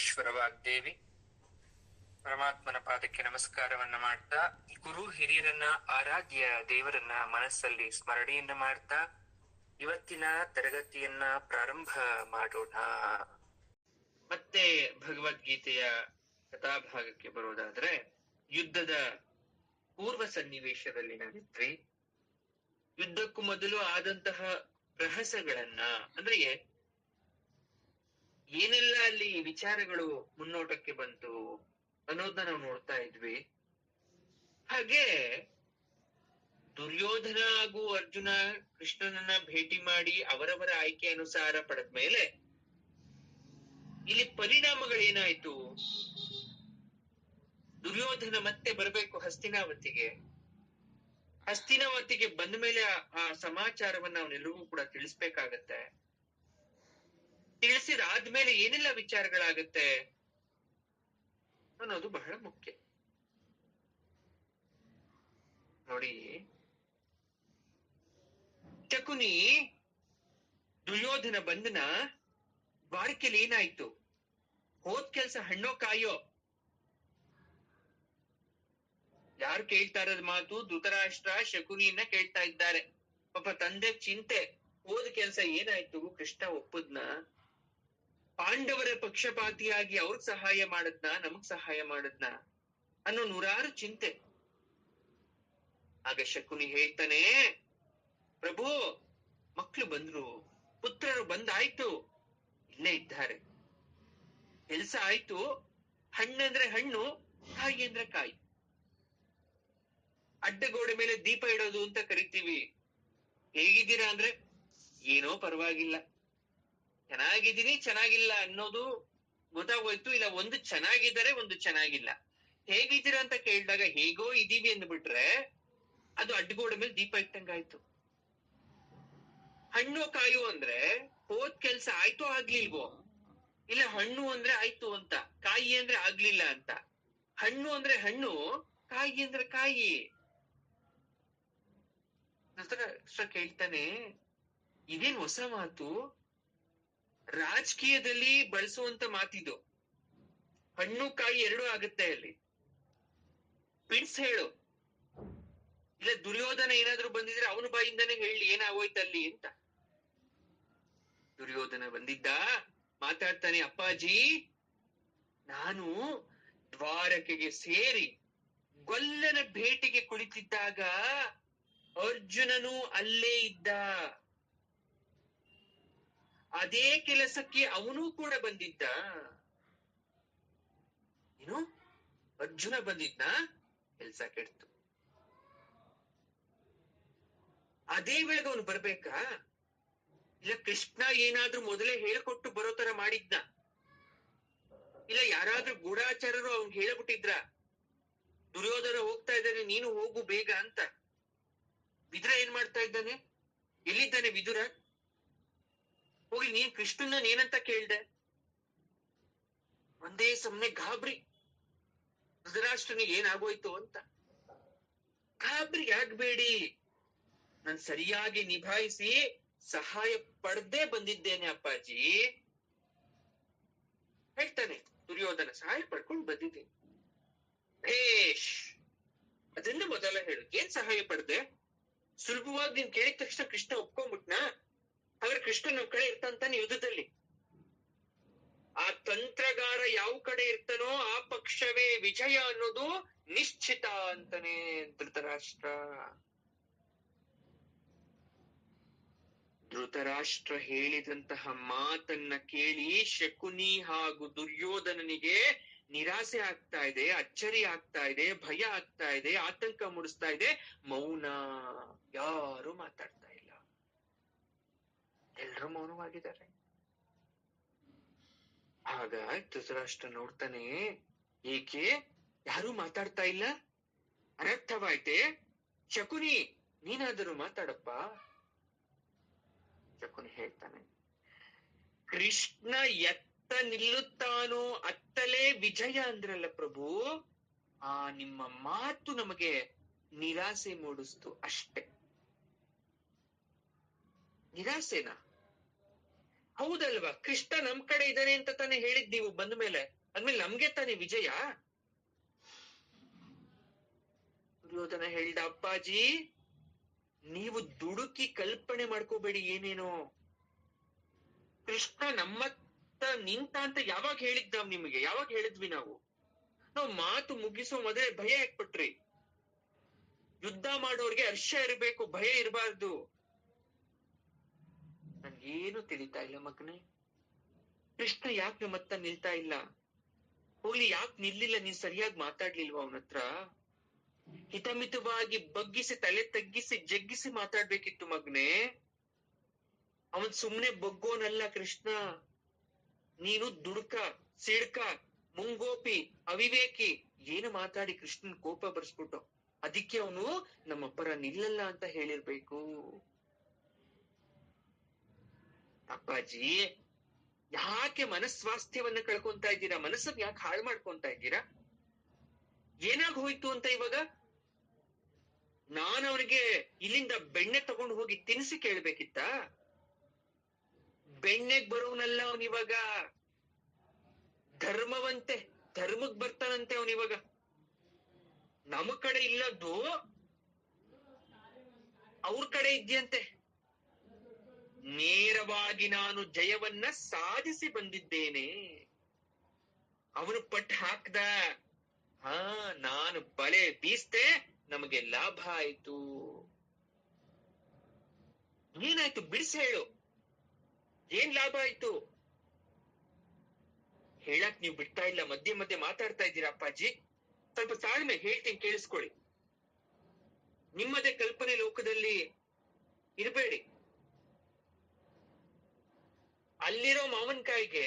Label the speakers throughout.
Speaker 1: ಪರಮೇಶ್ವರ ವಾಗ್ದೇವಿ ಪರಮಾತ್ಮನ ಪಾದಕ್ಕೆ ನಮಸ್ಕಾರವನ್ನ ಮಾಡ್ತಾ, ಗುರು ಹಿರಿಯರನ್ನ, ಆರಾಧ್ಯ ದೇವರನ್ನ ಮನಸ್ಸಲ್ಲಿ ಸ್ಮರಣೆಯನ್ನ ಮಾಡ್ತಾ ಇವತ್ತಿನ ತರಗತಿಯನ್ನ ಪ್ರಾರಂಭ ಮಾಡೋಣ. ಮತ್ತೆ ಭಗವದ್ಗೀತೆಯ ಕಥಾಭಾಗಕ್ಕೆ ಬರೋದಾದ್ರೆ, ಯುದ್ಧದ ಪೂರ್ವ ಸನ್ನಿವೇಶದಲ್ಲಿ ನಾವಿದ್ವಿ. ಯುದ್ಧಕ್ಕೂ ಮೊದಲು ಆದಂತಹ ರಹಸ್ಯಗಳನ್ನ, ಅಂದ್ರೆ ಏನೆಲ್ಲ ಅಲ್ಲಿ ವಿಚಾರಗಳು ಮುನ್ನೋಟಕ್ಕೆ ಬಂತು ಅನ್ನೋದನ್ನ ನಾವು ನೋಡ್ತಾ ಇದ್ವಿ. ಹಾಗೆ ದುರ್ಯೋಧನ ಹಾಗೂ ಅರ್ಜುನ ಕೃಷ್ಣನನ್ನ ಭೇಟಿ ಮಾಡಿ ಅವರವರ ಆಯ್ಕೆ ಅನುಸಾರ ಪಡೆದ್ಮೇಲೆ ಇಲ್ಲಿ ಪರಿಣಾಮಗಳೇನಾಯ್ತು? ದುರ್ಯೋಧನ ಮತ್ತೆ ಬರಬೇಕು ಹಸ್ತಿನಾವತಿಗೆ. ಹಸ್ತಿನಾವತಿಗೆ ಬಂದ ಮೇಲೆ ಆ ಸಮಾಚಾರವನ್ನ ಅವನೆಲ್ಲರಿಗೂ ಕೂಡ ತಿಳಿಸ್ಬೇಕಾಗತ್ತೆ. ತಿಳಿಸಿದಾದ್ಮೇಲೆ ಏನೆಲ್ಲ ವಿಚಾರಗಳಾಗತ್ತೆ ಅನ್ನೋದು ಬಹಳ ಮುಖ್ಯ. ನೋಡಿ, ಶಕುನಿ ದುರ್ಯೋಧನ ಬಂಧನ ದ್ವಾರಕೆಯಲ್ಲಿ ಏನಾಯ್ತು? ಹೋದ್ ಕೆಲ್ಸ ಹಣ್ಣೋ ಕಾಯೋ? ಯಾರು ಕೇಳ್ತಾ ಇರೋದ್ ಮಾತು? ಧೃತರಾಷ್ಟ್ರ ಶಕುನಿಯನ್ನ ಕೇಳ್ತಾ ಇದ್ದಾರೆ. ಪಾಪ ತಂದೆ ಚಿಂತೆ, ಹೋದ ಕೆಲ್ಸ ಏನಾಯ್ತು? ಕೃಷ್ಣ ಒಪ್ಪದ್ನ? ಪಾಂಡವರ ಪಕ್ಷಪಾತಿಯಾಗಿ ಅವ್ರಿಗೆ ಸಹಾಯ ಮಾಡದ್ನ, ನಮಗ್ ಸಹಾಯ ಮಾಡದ್ನ ಅನ್ನೋ ನೂರಾರು ಚಿಂತೆ. ಆಗ ಶಕುನಿ ಹೇಳ್ತಾನೆ, ಪ್ರಭು, ಮಕ್ಳು ಬಂದ್ರು, ಪುತ್ರರು ಬಂದಾಯ್ತು, ಇಲ್ಲೇ ಇದ್ದಾರೆ, ಕೆಲ್ಸ ಆಯ್ತು. ಹಣ್ಣಂದ್ರೆ ಹಣ್ಣು, ಕಾಯಿ ಅಂದ್ರೆ ಕಾಯಿ. ಅಡ್ಡಗೋಡೆ ಮೇಲೆ ದೀಪ ಇಡೋದು ಅಂತ ಕರಿತೀವಿ. ಹೇಗಿದ್ದೀರಾ ಅಂದ್ರೆ, ಏನೋ ಪರವಾಗಿಲ್ಲ, ಚೆನ್ನಾಗಿದ್ದೀನಿ, ಚೆನ್ನಾಗಿಲ್ಲ ಅನ್ನೋದು ಗೊತ್ತಾಗೋಯ್ತು. ಇಲ್ಲ, ಒಂದು ಚೆನ್ನಾಗಿದ್ದಾರೆ, ಒಂದು ಚೆನ್ನಾಗಿಲ್ಲ. ಹೇಗಿದ್ದೀರಾ ಅಂತ ಕೇಳಿದಾಗ ಹೇಗೋ ಇದೀವಿ ಅಂದ್ಬಿಟ್ರೆ ಅದು ಅಡ್ಡಗೋಡೆ ಮೇಲೆ ದೀಪ ಇಟ್ಟಂಗಾಯ್ತು. ಹಣ್ಣು ಕಾಯು ಅಂದ್ರೆ ಹೋದ್ ಕೆಲ್ಸ ಆಯ್ತೋ ಆಗ್ಲಿಲ್ವೋ? ಇಲ್ಲ, ಹಣ್ಣು ಅಂದ್ರೆ ಆಯ್ತು ಅಂತ, ಕಾಯಿ ಅಂದ್ರೆ ಆಗ್ಲಿಲ್ಲ ಅಂತ. ಹಣ್ಣು ಅಂದ್ರೆ ಹಣ್ಣು, ಕಾಯಿ ಅಂದ್ರೆ ಕಾಯಿ. ನಂತರ ಕೇಳ್ತಾನೆ, ಇದೇನ್ ಹೊಸ ಮಾತು? ರಾಜಕೀಯದಲ್ಲಿ ಬಳಸುವಂತ ಮಾತಿದು. ಹಣ್ಣು ಕಾಯಿ ಎರಡೂ ಆಗುತ್ತೆ ಅಲ್ಲಿ. ಪಿಡ್ಸ್ ಹೇಳು. ಇಲ್ಲ ದುರ್ಯೋಧನ ಏನಾದ್ರೂ ಬಂದಿದ್ರೆ ಅವನ ಬಾಯಿಂದಾನೆ ಹೇಳಿ ಏನಾಗೋಯ್ತಲ್ಲಿ ಅಂತ. ದುರ್ಯೋಧನ ಬಂದಿದ್ದ, ಮಾತಾಡ್ತಾನೆ, ಅಪ್ಪಾಜಿ, ನಾನು ದ್ವಾರಕೆಗೆ ಸೇರಿ ಗೊಲ್ಲನ ಭೇಟಿಗೆ ಕುಳಿತಿದ್ದಾಗ ಅರ್ಜುನನು ಅಲ್ಲೇ ಇದ್ದ. ಅದೇ ಕೆಲಸಕ್ಕೆ ಅವನು ಕೂಡ ಬಂದಿದ್ದ. ಏನು, ಅರ್ಜುನ ಬಂದಿದ್ನ? ಕೆಲ್ಸ ಕೆಡ್ತು. ಅದೇ ವೇಳೆಗೆ ಅವನು ಬರ್ಬೇಕಾ? ಇಲ್ಲ ಕೃಷ್ಣ ಏನಾದ್ರೂ ಮೊದಲೇ ಹೇಳ್ಕೊಟ್ಟು ಬರೋ ತರ ಮಾಡಿದ್ನ? ಇಲ್ಲ ಯಾರಾದ್ರೂ ಗೂಢಾಚಾರರು ಅವ್ನ್ ಹೇಳ್ಬಿಟ್ಟಿದ್ರ, ದುರ್ಯೋಧನ ಹೋಗ್ತಾ ಇದ್ದಾನೆ, ನೀನು ಹೋಗು ಬೇಗ ಅಂತ? ವಿದುರ ಏನ್ ಮಾಡ್ತಾ ಇದ್ದಾನೆ? ಎಲ್ಲಿದ್ದಾನೆ ವಿದುರ? ಹೋಗಿ ನೀನ್ ಕೃಷ್ಣನ್ ಏನಂತ ಕೇಳ್ದೆ? ಒಂದೇ ಸಮನೆ ಗಾಬರಿ, ಧೃತರಾಷ್ಟ್ರನಿಗೆ ಏನಾಗೋಯ್ತು ಅಂತ. ಗಾಬರಿ ಆಗ್ಬೇಡಿ, ನಾನು ಸರಿಯಾಗಿ ನಿಭಾಯಿಸಿ ಸಹಾಯ ಪಡೆದೇ ಬಂದಿದ್ದೇನೆ ಅಪ್ಪಾಜಿ ಹೇಳ್ತಾನೆ. ದುರ್ಯೋಧನ, ಸಹಾಯ ಪಡ್ಕೊಂಡು ಬಂದಿದ್ದೀನಿ. ಭೇಷ್, ಅದನ್ನ ಮೊದಲ ಹೇಳು, ಏನ್ ಸಹಾಯ ಪಡೆದೆ? ಸುಲಭವಾಗಿ ನೀನ್ ಕೇಳಿದ ತಕ್ಷಣ ಕೃಷ್ಣ ಒಪ್ಕೊಂಡ್ಬಿಟ್ನಾ? ಹಾಗಾದ್ರೆ ಕೃಷ್ಣ ನಮ್ ಕಡೆ ಇರ್ತಾನೆ ಯುದ್ಧದಲ್ಲಿ. ಆ ತಂತ್ರಗಾರ ಯಾವ ಕಡೆ ಇರ್ತಾನೋ ಆ ಪಕ್ಷವೇ ವಿಜಯ ಅನ್ನೋದು ನಿಶ್ಚಿತ ಅಂತಾನೆ ಧೃತರಾಷ್ಟ್ರ. ಧೃತರಾಷ್ಟ್ರ ಹೇಳಿದಂತಹ ಮಾತನ್ನ ಕೇಳಿ ಶಕುನಿ ಹಾಗೂ ದುರ್ಯೋಧನನಿಗೆ ನಿರಾಸೆ ಆಗ್ತಾ ಇದೆ, ಅಚ್ಚರಿ ಆಗ್ತಾ ಇದೆ, ಭಯ ಆಗ್ತಾ ಇದೆ, ಆತಂಕ ಮೂಡಿಸ್ತಾ ಇದೆ. ಮೌನ, ಯಾರು ಮಾತಾಡ್ತಾ ಇಲ್ಲ, ಎಲ್ರೂ ಮೌನವಾಗಿದ್ದಾರೆ. ಆಗ ಧೃತರಾಷ್ಟ್ರ ನೋಡ್ತಾನೆ, ಏಕೆ ಯಾರು ಮಾತಾಡ್ತಾ ಇಲ್ಲ? ಅನರ್ಥವಾಯ್ತೆ? ಶಕುನಿ, ನೀನಾದರೂ ಮಾತಾಡಪ್ಪ. ಶಕುನಿ ಹೇಳ್ತಾನೆ, ಕೃಷ್ಣ ಎತ್ತ ನಿಲ್ಲುತ್ತಾನೋ ಅತ್ತಲೇ ವಿಜಯ ಅಂದ್ರಲ್ಲ ಪ್ರಭು, ಆ ನಿಮ್ಮ ಮಾತು ನಮಗೆ ನಿರಾಸೆ ಮೂಡಿಸ್ತು ಅಷ್ಟೆ. ನಿರಾಸೆನಾ? ಹೌದಲ್ವಾ? ಕೃಷ್ಣ ನಮ್ ಕಡೆ ಇದ್ದಾನೆ ಅಂತ ತಾನೇ ಹೇಳಿದ್ ನೀವು ಬಂದ ಮೇಲೆ. ಅದ್ಮೇಲೆ ನಮ್ಗೆ ತಾನೇ ವಿಜಯ. ದುರ್ಯೋಧನ ಹೇಳ್ದ, ಅಪ್ಪಾಜಿ ನೀವು ದುಡುಕಿ ಕಲ್ಪನೆ ಮಾಡ್ಕೋಬೇಡಿ ಏನೇನೋ. ಕೃಷ್ಣ ನಮ್ಮತ್ತ ನಿಂತ ಅಂತ ಯಾವಾಗ ಹೇಳಿದ್ದ ನಿಮಗೆ? ಯಾವಾಗ ಹೇಳಿದ್ವಿ ನಾವು ಮಾತು ಮುಗಿಸೋ ಮೊದಲೇ ಭಯ ಯಾಕ್ಬಿಟ್ರಿ? ಯುದ್ಧ ಮಾಡೋರ್ಗೆ ಹರ್ಷ ಇರಬೇಕು, ಭಯ ಇರಬಾರ್ದು. ನನ್ಗೇನು ತಿಳಿತಾ ಇಲ್ಲ ಮಗನೇ. ಕೃಷ್ಣ ಯಾಕೆ ನಮ್ಮತ್ತ ನಿಲ್ತಾ ಇಲ್ಲ? ಹೋಗ್ಲಿ, ಯಾಕೆ ನಿಲ್ಲಿಲ್ಲ? ನೀನ್ ಸರಿಯಾಗಿ ಮಾತಾಡ್ಲಿಲ್ವಾ ಅವನ ಹತ್ರ? ಹಿತಮಿತವಾಗಿ ಬಗ್ಗಿಸಿ ತಲೆ ತಗ್ಗಿಸಿ ಜಗ್ಗಿಸಿ ಮಾತಾಡ್ಬೇಕಿತ್ತು ಮಗನೇ. ಅವನ್ ಸುಮ್ನೆ ಬಗ್ಗೋನಲ್ಲ ಕೃಷ್ಣ. ನೀನು ದುಡ್ಕ, ಸಿಡ್ಕ, ಮುಂಗೋಪಿ, ಅವಿವೇಕಿ ಏನು ಮಾತಾಡಿ ಕೃಷ್ಣನ್ ಕೋಪ ಬರ್ಸ್ಬಿಟ್ಟು, ಅದಕ್ಕೆ ಅವನು ನಮ್ಮ ಪರ ನಿಲ್ಲಲ್ಲ ಅಂತ ಹೇಳಿರ್ಬೇಕು. ಅಪ್ಪಾಜಿ ಯಾಕೆ ಮನಸ್ವಾಸ್ಥ್ಯವನ್ನ ಕಳ್ಕೊಂತ ಇದ್ದೀರಾ? ಮನಸ್ಸನ್ನ ಯಾಕೆ ಹಾಳು ಮಾಡ್ಕೊಂತ ಇದ್ದೀರಾ? ಏನಾಗ ಹೋಯ್ತು ಅಂತ ಇವಾಗ? ನಾನು ಅವನಿಗೆ ಇಲ್ಲಿಂದ ಬೆಣ್ಣೆ ತಗೊಂಡು ಹೋಗಿ ತಿನ್ಸಿ ಕೇಳ್ಬೇಕಿತ್ತ? ಬೆಣ್ಣೆಗ್ ಬರೋನಲ್ಲ ಅವನಿವಾಗ, ಧರ್ಮವಂತೆ, ಧರ್ಮಕ್ ಬರ್ತಾನಂತೆ ಅವನಿವಾಗ. ನಮ್ಮ ಕಡೆ ಇಲ್ಲದ್ದು ಅವ್ರ ಕಡೆ ಇದ್ಯಂತೆ. ನೇರವಾಗಿ ನಾನು ಜಯವನ್ನ ಸಾಧಿಸಿ ಬಂದಿದ್ದೇನೆ. ಅವನು ಪಟ್ಟು ಹಾಕ್ದ, ನಾನು ಬಲೆ ಬೀಸ್ತೆ, ನಮಗೆ ಲಾಭ ಆಯ್ತು. ಏನಾಯ್ತು ಬಿಡಿಸಿ ಹೇಳು, ಏನ್ ಲಾಭ ಆಯ್ತು? ಹೇಳಕ್ ನೀವು ಬಿಡ್ತಾ ಇಲ್ಲ, ಮಧ್ಯೆ ಮಧ್ಯೆ ಮಾತಾಡ್ತಾ ಇದ್ದೀರಾ ಅಪ್ಪಾಜಿ. ಸ್ವಲ್ಪ ತಾಳ್ಮೆ, ಹೇಳ್ತೀನಿ ಕೇಳಿಸ್ಕೊಳ್ಳಿ. ನಿಮ್ಮದೇ ಕಲ್ಪನೆ ಲೋಕದಲ್ಲಿ ಇರಬೇಡಿ. ಅಲ್ಲಿರೋ ಮಾವಿನಕಾಯಿಗೆ,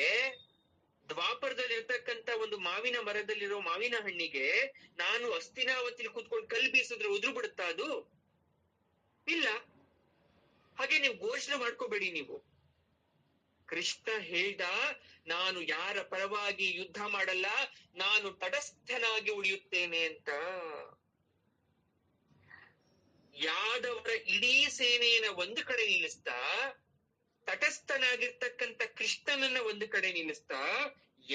Speaker 1: ದ್ವಾಪರದಲ್ಲಿ ಇರ್ತಕ್ಕಂತ ಒಂದು ಮಾವಿನ ಮರದಲ್ಲಿರೋ ಮಾವಿನ ಹಣ್ಣಿಗೆ ನಾನು ಹಸ್ತಿನಾವತಿಲಿ ಕೂತ್ಕೊಂಡು ಕಲ್ಲು ಬೀಸಿದ್ರೆ ಉದುರು ಬಿಡುತ್ತಾ ಅದು? ಇಲ್ಲ. ಹಾಗೆ ನೀವು ಘೋಷಣೆ ಮಾಡ್ಕೋಬೇಡಿ ನೀವು. ಕೃಷ್ಣ ಹೇಳ್ದ, ನಾನು ಯಾರ ಪರವಾಗಿ ಯುದ್ಧ ಮಾಡಲ್ಲ, ನಾನು ತಟಸ್ಥನಾಗಿ ಉಳಿಯುತ್ತೇನೆ ಅಂತ. ಯಾದವರ ಇಡೀ ಸೇನೆಯನ್ನ ಒಂದು ಕಡೆ ನಿಲ್ಲಿಸ್ತಾ, ತಟಸ್ಥನಾಗಿರ್ತಕ್ಕಂಥ ಕೃಷ್ಣನನ್ನ ಒಂದು ಕಡೆ ನಿಲ್ಲಿಸ್ತಾ,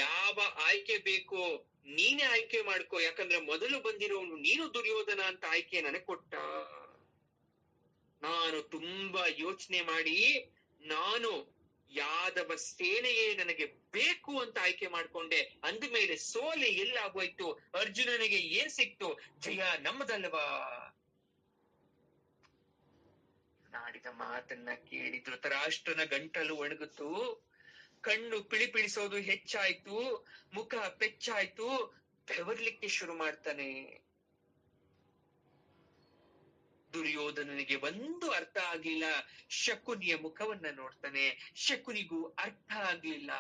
Speaker 1: ಯಾವ ಆಯ್ಕೆ ಬೇಕೋ ನೀನೇ ಆಯ್ಕೆ ಮಾಡ್ಕೋ, ಯಾಕಂದ್ರೆ ಮೊದಲು ಬಂದಿರೋನು ನೀನು ದುರ್ಯೋಧನ ಅಂತ ಆಯ್ಕೆ ನನಗೆ ಕೊಟ್ಟ. ನಾನು ತುಂಬಾ ಯೋಚನೆ ಮಾಡಿ ನಾನು ಯಾದವ ಸೇನೆಯೇ ನನಗೆ ಬೇಕು ಅಂತ ಆಯ್ಕೆ ಮಾಡ್ಕೊಂಡೆ. ಅಂದ್ಮೇಲೆ ಸೋಲೆ ಎಲ್ಲಾಗೋಯ್ತು? ಅರ್ಜುನನಿಗೆ ಏನ್ ಸಿಕ್ತು? ಜಯ ನಮ್ಮದಲ್ವಾ? ನಾಡಿದ ಮಾತನ್ನ ಕೇಳಿ ಧೃತರಾಷ್ಟ್ರನ ಗಂಟಲು ಒಣಗಿತು, ಕಣ್ಣು ಪಿಳಿಪಿಳಿಸೋದು ಹೆಚ್ಚಾಯ್ತು, ಮುಖ ಪೆಚ್ಚಾಯ್ತು, ಬೆವರ್ಲಿಕ್ಕೆ ಶುರು ಮಾಡ್ತಾನೆ. ದುರ್ಯೋಧನನಿಗೆ ಒಂದು ಅರ್ಥ ಆಗ್ಲಿಲ್ಲ. ಶಕುನಿಯ ಮುಖವನ್ನ ನೋಡ್ತಾನೆ, ಶಕುನಿಗೂ ಅರ್ಥ ಆಗ್ಲಿಲ್ಲ.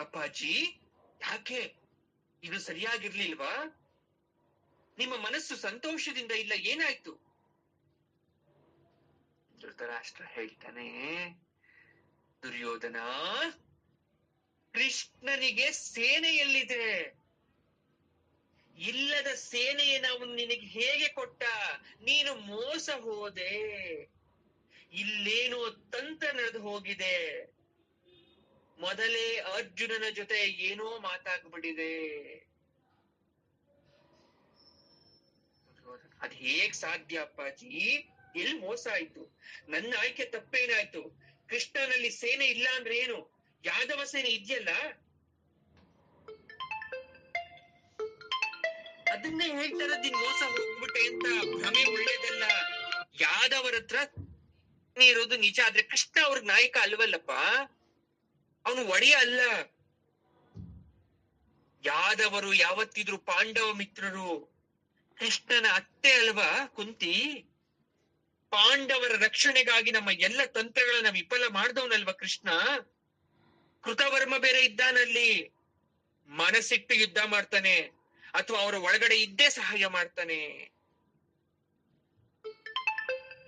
Speaker 1: ಅಪ್ಪಾಜಿ ಯಾಕೆ ಇದು ಸರಿಯಾಗಿರ್ಲಿಲ್ವಾ? ನಿಮ್ಮ ಮನಸ್ಸು ಸಂತೋಷದಿಂದ ಇಲ್ಲ, ಏನಾಯ್ತು? ಧೃತರಾಷ್ಟ್ರ ಹೇಳ್ತಾನೆ, ದುರ್ಯೋಧನ, ಕೃಷ್ಣನಿಗೆ ಸೇನೆಯಲ್ಲಿದೆ. ಇಲ್ಲದ ಸೇನೆಯನ್ನು ಅವನು ನಿನಗೆ ಹೇಗೆ ಕೊಟ್ಟ? ನೀನು ಮೋಸ ಹೋದೆ. ಇಲ್ಲೇನೋ ತಂತ್ರ ನಡೆದು ಹೋಗಿದೆ. ಮೊದಲೇ ಅರ್ಜುನನ ಜೊತೆ ಏನೋ ಮಾತಾಗ್ಬಿಟ್ಟಿದೆ. ಅದ್ ಹೇಗ್ ಸಾಧ್ಯ ಅಪ್ಪಾಜಿ? ಎಲ್ಲಿ ಮೋಸ ಆಯ್ತು? ನನ್ನ ಆಯ್ಕೆ ತಪ್ಪೇನಾಯ್ತು? ಕೃಷ್ಣನಲ್ಲಿ ಸೇನೆ ಇಲ್ಲ ಅಂದ್ರೆ ಏನು? ಯಾದವ ಸೇನೆ ಇದೆಯಲ್ಲ, ಅದನ್ನೇ ಹೇಳ್ತಾರ ದಿನ್ ಮೋಸ ಹೋಗ್ಬಿಟ್ಟೆ ಅಂತ. ಭ್ರಮೆ ಒಳ್ಳೇದಲ್ಲ. ಯಾದವರ ಹತ್ರ ಇರೋದು ನಿಜ, ಆದ್ರೆ ಕೃಷ್ಣ ಅವ್ರ ನಾಯಕ ಅಲ್ವಲ್ಲಪ್ಪ, ಅವನು ಒಡೆಯ ಅಲ್ಲ. ಯಾದವರು ಯಾವತ್ತಿದ್ರು ಪಾಂಡವ ಮಿತ್ರರು. ಕೃಷ್ಣನ ಅತ್ತೆ ಅಲ್ವಾ ಕುಂತಿ? ಪಾಂಡವರ ರಕ್ಷಣೆಗಾಗಿ ನಮ್ಮ ಎಲ್ಲ ತಂತ್ರಗಳನ್ನ ವಿಫಲ ಮಾಡ್ದವನಲ್ವಾ ಕೃಷ್ಣ? ಕೃತವರ್ಮ ಬೇರೆ ಇದ್ದಾನಲ್ಲಿ. ಮನಸ್ಸಿಟ್ಟು ಯುದ್ಧ ಮಾಡ್ತಾನೆ ಅಥವಾ ಅವರ ಒಳಗಡೆ ಇದ್ದೇ ಸಹಾಯ ಮಾಡ್ತಾನೆ.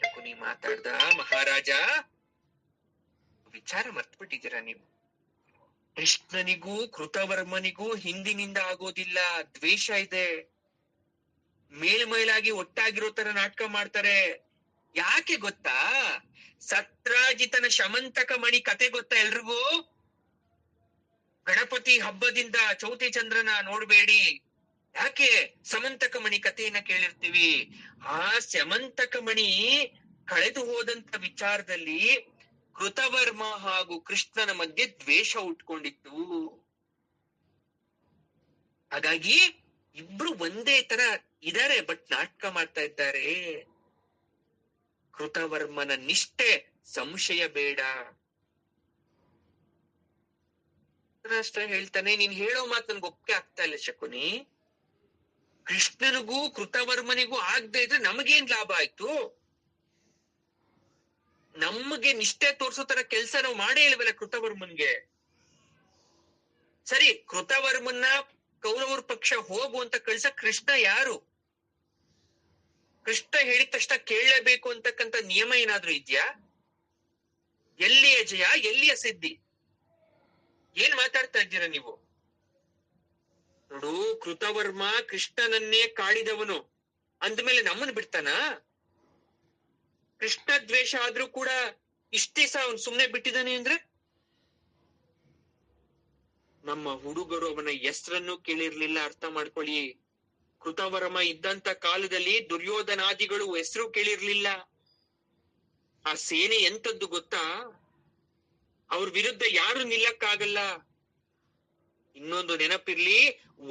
Speaker 1: ಶಕುನಿ ಮಾತಾಡ್ದ, ಮಹಾರಾಜ ವಿಚಾರ ಮರ್ತ್ಬಿಟ್ಟಿದ್ದೀರಾ ನೀವು. ಕೃಷ್ಣನಿಗೂ ಕೃತವರ್ಮನಿಗೂ ಹಿಂದಿನಿಂದ ಆಗೋದಿಲ್ಲ, ದ್ವೇಷ ಇದೆ. ಮೇಲ್ಮೇಲಾಗಿ ಒಟ್ಟಾಗಿರೋ ತರ ನಾಟಕ ಮಾಡ್ತಾರೆ. ಯಾಕೆ ಗೊತ್ತಾ? ಸತ್ರಾಜಿತನ ಶಮಂತಕ ಮಣಿ ಕತೆ ಗೊತ್ತಾ ಎಲ್ರಿಗೂ? ಗಣಪತಿ ಹಬ್ಬದಿಂದ ಚೌತಿ ಚಂದ್ರನ ನೋಡ್ಬೇಡಿ. ಯಾಕೆ? ಸಮಂತಕ ಮಣಿ ಕಥೆಯನ್ನ ಕೇಳಿರ್ತೀವಿ. ಆ ಸಮಂತಕ ಮಣಿ ಕಳೆದು ಹೋದಂತ ವಿಚಾರದಲ್ಲಿ ಕೃತವರ್ಮ ಹಾಗೂ ಕೃಷ್ಣನ ಮಧ್ಯೆ ದ್ವೇಷ ಉಟ್ಕೊಂಡಿತ್ತು. ಹಾಗಾಗಿ ಇಬ್ರು ಒಂದೇ ತರ ಇದಾರೆ, ಬಟ್ ನಾಟಕ ಮಾಡ್ತಾ ಇದ್ದಾರೆ. ಕೃತವರ್ಮನ ನಿಷ್ಠೆ ಸಂಶಯ ಬೇಡ. ಧೃತರಾಷ್ಟ್ರ ಹೇಳ್ತಾನೆ, ನೀನ್ ಹೇಳೋ ಮಾತು ನನ್ಗೆ ಒಪ್ಪಿಗೆ ಆಗ್ತಾ ಇಲ್ಲ ಶಕುನಿ. ಕೃಷ್ಣನಿಗೂ ಕೃತವರ್ಮನಿಗೂ ಆಗದೆ ಇದ್ರೆ ನಮಗೇನ್ ಲಾಭ ಆಯ್ತು? ನಮಗೆ ನಿಷ್ಠೆ ತೋರ್ಸೋ ತರ ಕೆಲ್ಸ ನಾವು ಮಾಡೇ ಇಲ್ವಲ್ಲ ಕೃತವರ್ಮನ್ಗೆ. ಸರಿ, ಕೃತವರ್ಮನ್ನ ಕೌರವರ ಪಕ್ಷ ಹೋಗು ಅಂತ ಕಳ್ಸ ಕೃಷ್ಣ ಯಾರು? ಕೃಷ್ಣ ಹೇಳಿದ ತಕ್ಷಣ ಕೇಳಲೇಬೇಕು ಅಂತಕ್ಕಂಥ ನಿಯಮ ಏನಾದ್ರೂ ಇದ್ಯಾ? ಎಲ್ಲಿಯ ಜಯ, ಎಲ್ಲಿಯ ಸಿದ್ಧಿ? ಏನ್ ಮಾತಾಡ್ತಾ ಇದ್ದೀರಾ ನೀವು? ನೋಡು, ಕೃತವರ್ಮ ಕೃಷ್ಣನನ್ನೇ ಕಾಡಿದವನು ಅಂದ್ಮೇಲೆ ನಮ್ಮನ್ ಬಿಡ್ತಾನ? ಕೃಷ್ಣ ದ್ವೇಷ ಆದ್ರೂ ಕೂಡ ಇಷ್ಟ ದಿವಸ ಅವನ್ ಸುಮ್ನೆ ಬಿಟ್ಟಿದ್ದಾನೆ ಅಂದ್ರೆ? ನಮ್ಮ ಹುಡುಗರು ಅವನ ಹೆಸರನ್ನು ಕೇಳಿರ್ಲಿಲ್ಲ, ಅರ್ಥ ಮಾಡ್ಕೊಳ್ಳಿ. ಕೃತವರ್ಮ ಇದ್ದಂತ ಕಾಲದಲ್ಲಿ ದುರ್ಯೋಧನಾದಿಗಳು ಹೆಸರು ಕೇಳಿರ್ಲಿಲ್ಲ. ಆ ಸೇನೆ ಎಂತದ್ದು ಗೊತ್ತಾ? ಅವ್ರ ವಿರುದ್ಧ ಯಾರು ನಿಲ್ಲಕ್ಕಾಗಲ್ಲ. ಇನ್ನೊಂದು ನೆನಪಿರ್ಲಿ,